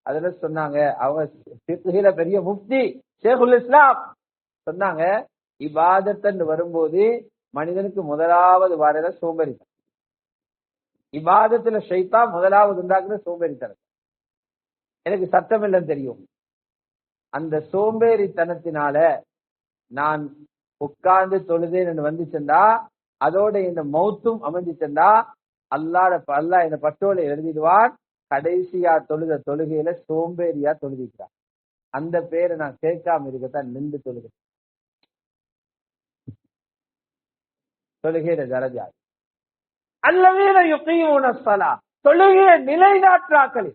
அதுல சொன்னாங்க, அவங்க ஃபிக்ஹ்ல பெரிய முஃப்தி ஷேகுல் இஸ்லாம் சொன்னாங்க, இபாதத்தன்னு வரும்போது மனிதனுக்கு முதலாவது வார சோம்பேறித்தனம். இபாதத்துல ஷைத்தான் முதலாவது உண்டாக்குற சோம்பேறித்தனம். எனக்கு சத்தம் இல்லைன்னு தெரியும், அந்த சோம்பேறித்தனத்தினால நான் உட்கார்ந்து தொழுதேன்னு வந்துச்சென்றா, அதோட இந்த மௌத்தும் அமைஞ்சிச்சென்றா, அல்லாஹ் இந்த பட்டோலை எழுதிடுவான், கடைசியா தொழுத தொழுகையில சோம்பேறியா தொழுதிக்கிறான். அந்த பேரை நான் கேட்காம இருக்கத்தான் நின்று தொழுகிறேன். தொழுகையில தரஜா அல்லவீன யுகீமூன ஸலா, தொழுகையை நிலைநாட்டுறாக்கள்.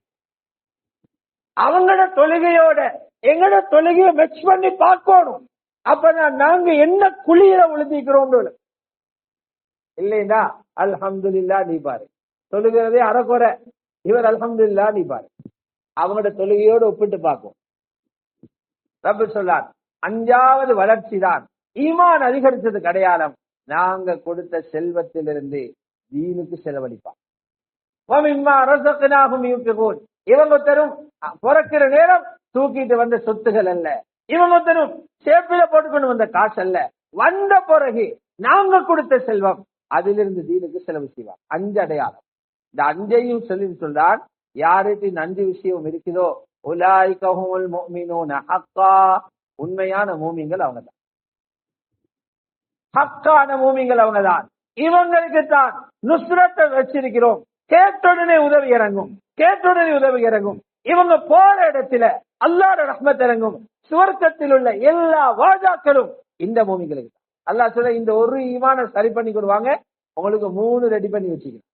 அவங்களோட தொழுகையோட எங்கட தொழுகையை மெச் பண்ணி பார்க்கணும். அப்ப நாங்க என்ன குளிர உழுதிக்கிறோம் இல்லைன்னா அல்ஹம்துலில்லாஹ் நீ பாரு, தொழுகிறதே அறக்குறை, இவர் அல்ஹம்துலில்லாஹ் நீ பாரு. அவங்களோட தொழுகையோடு ஒப்பிட்டு பார்ப்போம். ரப்பு சொல்லார், 5வது வளர்ச்சி தான் ஈமான் அதிகரிச்சது அடையாளம், நாங்க கொடுத்த செல்வத்திலிருந்து தீனுக்கு செலவழிப்பான். இவங்க தரும் பிறக்கிற நேரம் தூக்கிட்டு வந்த சொத்துகள் அல்ல, இவங்க தரும் சேப்பில போட்டுக்கொண்டு வந்த காசு அல்ல, வந்த பிறகு நாங்க கொடுத்த செல்வம், அதிலிருந்து தீனுக்கு செலவு செய்வார். 5 அடையாளம். இந்த 5ஐயும் சொல்லி சொல்றான், யாருக்கு 5 விஷயம் இருக்குதோ உலாயிக ஹுமுல் முஃமினூன ஹக்கா, உண்மையான மூமின்கள் அவங்கதான், ஹக்கான மூமின்கள் அவங்கதான். இவங்களுக்கு தான் நுஸ்ரத்தை வச்சிருக்கிறோம், கேட்டுடனே உதவி இறங்கும், கேட்டுடனே உதவி இறங்கும். இவங்க போற இடத்துல அல்லாஹ்வுடைய ரஹ்மத் இறங்கும். சுவர்க்கத்தில் உள்ள எல்லா வாஜாக்களும் இந்த மூமின்களுக்கு. அல்லாஹ் சொல்ல, இந்த ஒரு ஈமான சரி பண்ணி கொடுவாங்க, உங்களுக்கு 3 ரெடி பண்ணி வச்சுக்கணும்.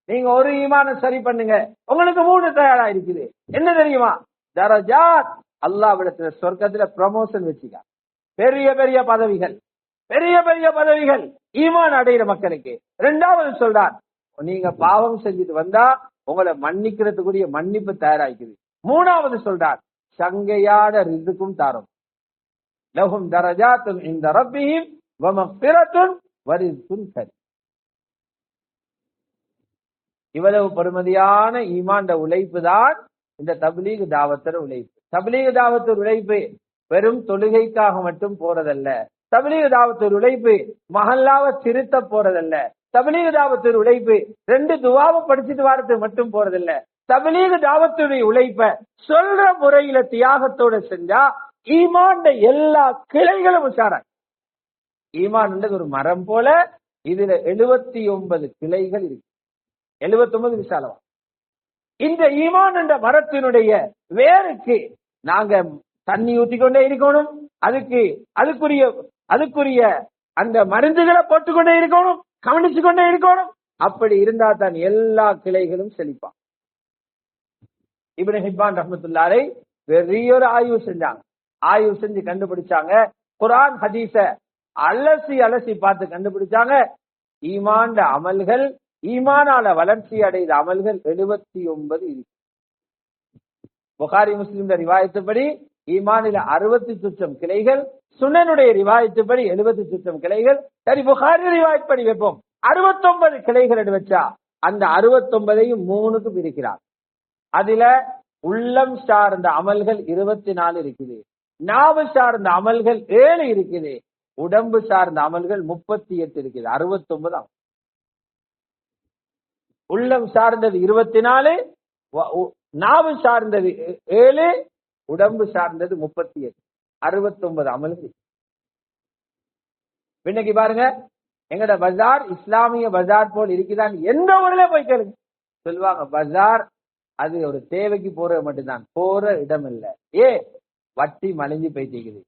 நீங்க ஒரு ஈமான சரி பண்ணுங்க, உங்களுக்கு 3 தயாரா இருக்குது. என்ன தெரியுமா? தரஜாத். அல்லாஹ்விடத்துல சொர்க்கத்துல ப்ரமோஷன் வச்சுக்க, பெரிய பெரிய பதவிகள், பெரிய பெரிய பதவிகள் ஈமான் அடைகிற மக்களுக்கு. 2வது சொல்றார், நீங்க பாவம் செஞ்சுட்டு வந்தா உங்களை மன்னிக்கிறதுக்குரிய மன்னிப்பு தயாராகிக்குது. 3வது சொல்றார், சங்கையான ரிசுக்கும் தாரும். லஹும் தரஜாத்துன் இன்த ரப்பிஹிம் வ மக்ஃபிரத்துன் வ ரிஸ்குன் கரீம். இவ்வளவு பெருமதியான ஈமான் உழைப்பு தான் இந்த தப்லீக் தாவத்தோட உழைப்பு. தப்லீக் தாவத்தோட உழைப்பு வெறும் தொழுகைக்காக மட்டும் போறதல்ல. தப்லீக் தாவத்தோட உழைப்பு மஹல்லாவை திருத்த போறதல்ல. தப்லீக் தாவத்தோட உழைப்பு 2 துவாவை படிச்சுட்டு வாரத்துக்கு மட்டும் போறதில்ல. தப்லீக் தாவத்துடைய உழைப்ப சொல்ற முறையில தியாகத்தோட செஞ்சா ஈமான் எல்லா கிளைகளும் உஷாரா. ஈமான் ஒரு மரம் போல, இதுல 79 கிளைகள் இருக்கு. 79 விசாலமா. இந்த ஈமான் என்ற மரத்தினுடைய வேருக்கு நாங்க தண்ணி ஊத்திக்கொண்டே இருக்கணும். அதுக்குரிய அந்த மருந்துகளை போட்டுக்கொண்டே இருக்கணும், கவனிச்சு கொண்டே இருக்கணும். அப்படி இருந்தா தான் எல்லா கிளைகளும் செழிப்பான். இப்னு ஹிப்பான் ரஹ்மத்துல்லாஹி அலைஹி பெரிய ஒரு ஆய்வு செஞ்சாங்க. ஆய்வு செஞ்சு கண்டுபிடிச்சாங்க, குர்ஆன் ஹதீஸ அலசி அலசி பார்த்து கண்டுபிடிச்சாங்க, ஈமான் அமல்கள், ஈமானால வளர்ச்சி அடைந்த அமல்கள் 79 இருக்கு. புகாரி முஸ்லிம் ரிவாயத்துப்படி ஈமானில 60 சுற்றம் கிளைகள், சுனனுடைய ரிவாயத்துப்படி 70 சுற்றம் கிளைகள். சரி, புகாரி ரிவாயத் படி வைப்போம், 69 கிளைகள் எடுத்து வச்சா அந்த 69ஐயும் 3க்கு பிரிக்கிறார். அதுல உள்ளம் சார்ந்த அமல்கள் 24 இருக்குது, நாவு சார்ந்த அமல்கள் 7 இருக்குது, உடம்பு சார்ந்த அமல்கள் 38 இருக்குது. 69 உள்ளம் சார்ந்தது 24, நாவு சார்ந்தது 7, உடம்பு சார்ந்தது 38, 69 அமல்கள். இன்னைக்கு பாருங்க, எங்கட பஜார் இஸ்லாமிய பஜார் போல் இருக்குதான். எந்த ஊர்ல போய் கேளுங்க, சொல்லுவாங்க பஜார் அது ஒரு தேவைக்கு போறது மட்டும்தான், போற இடம் இல்ல. வட்டி மலிஞ்சு போயிட்டு.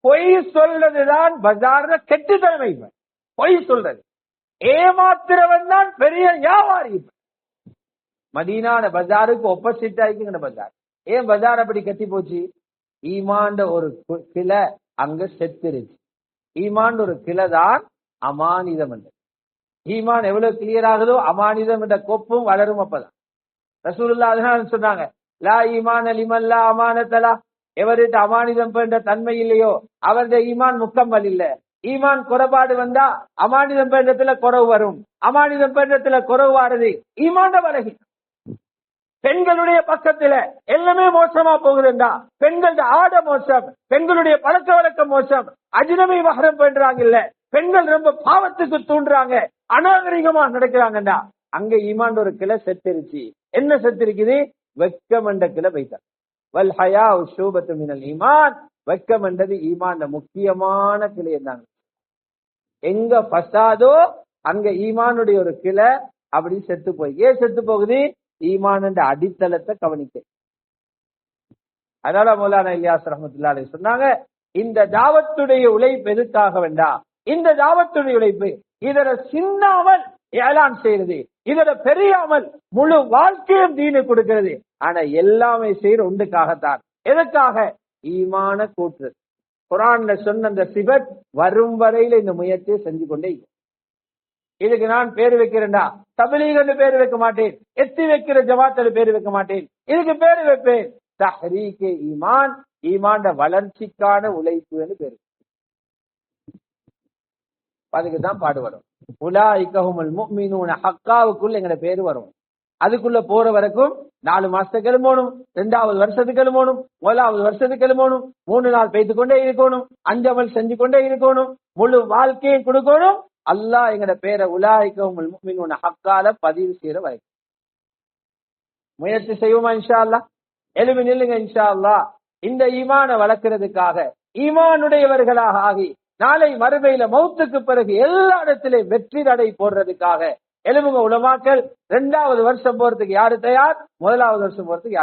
பொய் சொல்றதுதான் பஜார்ல கெட்டுத்தன்மை. பொய் சொல்றது, ஏமாத்துறவன் தான் பெரிய வியாபாரி. மதீனான பஜாருக்கு ஒப்போசிட் ஆயிக்குங்க பஜார். ஏன் பஜார் அப்படி கட்டி போச்சு? ஈமான் ஒரு கிளை அங்க செத்துருச்சு. ஈமான் ஒரு கிளை தான் அமானிதம். ஈமான் எவ்வளவு கிளியர் ஆகுதோ அமானிதம் என்ற கொப்பும் வளரும். அப்பதான் ரசூலுல்லாஹி அலைஹி வஸல்லம் சொன்னாங்க, லா ஈமான் லிமன் லா அமானத்தலா. எவர்கிட்ட அமானிதம் என்ற தன்மை இல்லையோ அவருடைய ஈமான் முக்கம்மல் இல்ல. ஈமான் குறைபாடு வந்தா அமானிதம் பெற்றத்துல குறைவு வரும். அமானிதம் பெற்றத்துல குறைவு வாருது ஈமான் பலகி. பெண்களுடைய பக்கத்துல எல்லாமே மோசமா போகுதுண்டா, பெண்களோட ஆட மோசம், பெண்களுடைய பழக்க வழக்கம் மோசம், அஜ்னபி மஹரம் பண்றாங்க இல்ல, பெண்கள் ரொம்ப பாவத்துக்கு தூண்டுறாங்க, அநாகரிகமா நடக்கிறாங்கடா, அங்க ஈமான் ஒரு கிளை செத்துருச்சு. என்ன செத்துருக்குது? வெக்கம் என்ற கிளை வைத்தார். வல் ஹயா ஷூபத்து மினல் ஈமான். வெக்கம் என்றது ஈமான் முக்கியமான கிளை. இருந்தாங்க எங்க பசாதோ அங்க ஈமானுடைய ஒரு கிளை அப்படி செத்து போய். ஏன் செத்து போகுது? ஈமான் என்ற அடித்தளத்தை கவனிக்க. அதனால மௌலானா இல்யாஸ் ரஹ்மத்துல்லாஹி அலைஹி சொன்னாங்க, இந்த தாவத்துடைய உழைப்பு எதுக்காக வேண்டாம்? இந்த தாவத்துடைய உழைப்பு இதர சின்னாமல் ஏலான் செய்யறது, இதர பெரியாமல் முழு வாழ்க்கையும் தீனு கொடுக்கிறது. ஆனா எல்லாமே செய்யற ஒன்றுக்காகத்தான். எதற்காக? ஈமான கூட்டுறது. குர்ஆன்ல சொன்ன அந்த சிபத் வரும் வரையில இந்த முயற்சியை செஞ்சு கொண்டே. இதுக்கு நான் பேரு வைக்கிறேன்டா, தப்லீக் பேரு வைக்க மாட்டேன், எத்தி வைக்கிற ஜமாத்துல பேரு வைக்க மாட்டேன். இதுக்கு பேரு வைப்பேன் தஹ்ரீக் ஈமான், ஈமான் வளர்ச்சிக்கான உழைப்பு பேரு. அதுக்குதான் பாடுபடும். உலாயிகஹுமுல் முஃமினூன ஹக்காவுக்குள்ள எங்கட பேரு வரும். அதுக்குள்ள போற வரைக்கும் 4 மாசத்துக்கு எழுமோணும், 2வது வருஷத்துக்கு எழுமோணும், 1வது வருஷத்துக்கு எழுமோணும், 3 நாள் பெய்து கொண்டே இருக்கணும், 5 அமல் செஞ்சு கொண்டே இருக்கணும், முழு வாழ்க்கையை கொடுக்கணும். அல்லாஹ் எங்கட பேரை உலாயிகஹுமுல் முஃமினூன ஹக்கால பதிவு செய்யற வரைக்கும் முயற்சி செய்வோமா? இன்ஷா அல்லாஹ். எழுமி நில்லுங்க இன்ஷா அல்லாஹ். இந்த ஈமான வளர்க்கிறதுக்காக, ஈமானுடையவர்களாக ஆகி நாளை மறுமையில மௌத்துக்கு பிறகு எல்லா இடத்திலே வெற்றி நடை போடுறதுக்காக எழுப்புங்க உலமாக்கள். 2வது வருஷம் போறதுக்கு யாரு தயார்? முதலாவது வருஷம் போறதுக்கு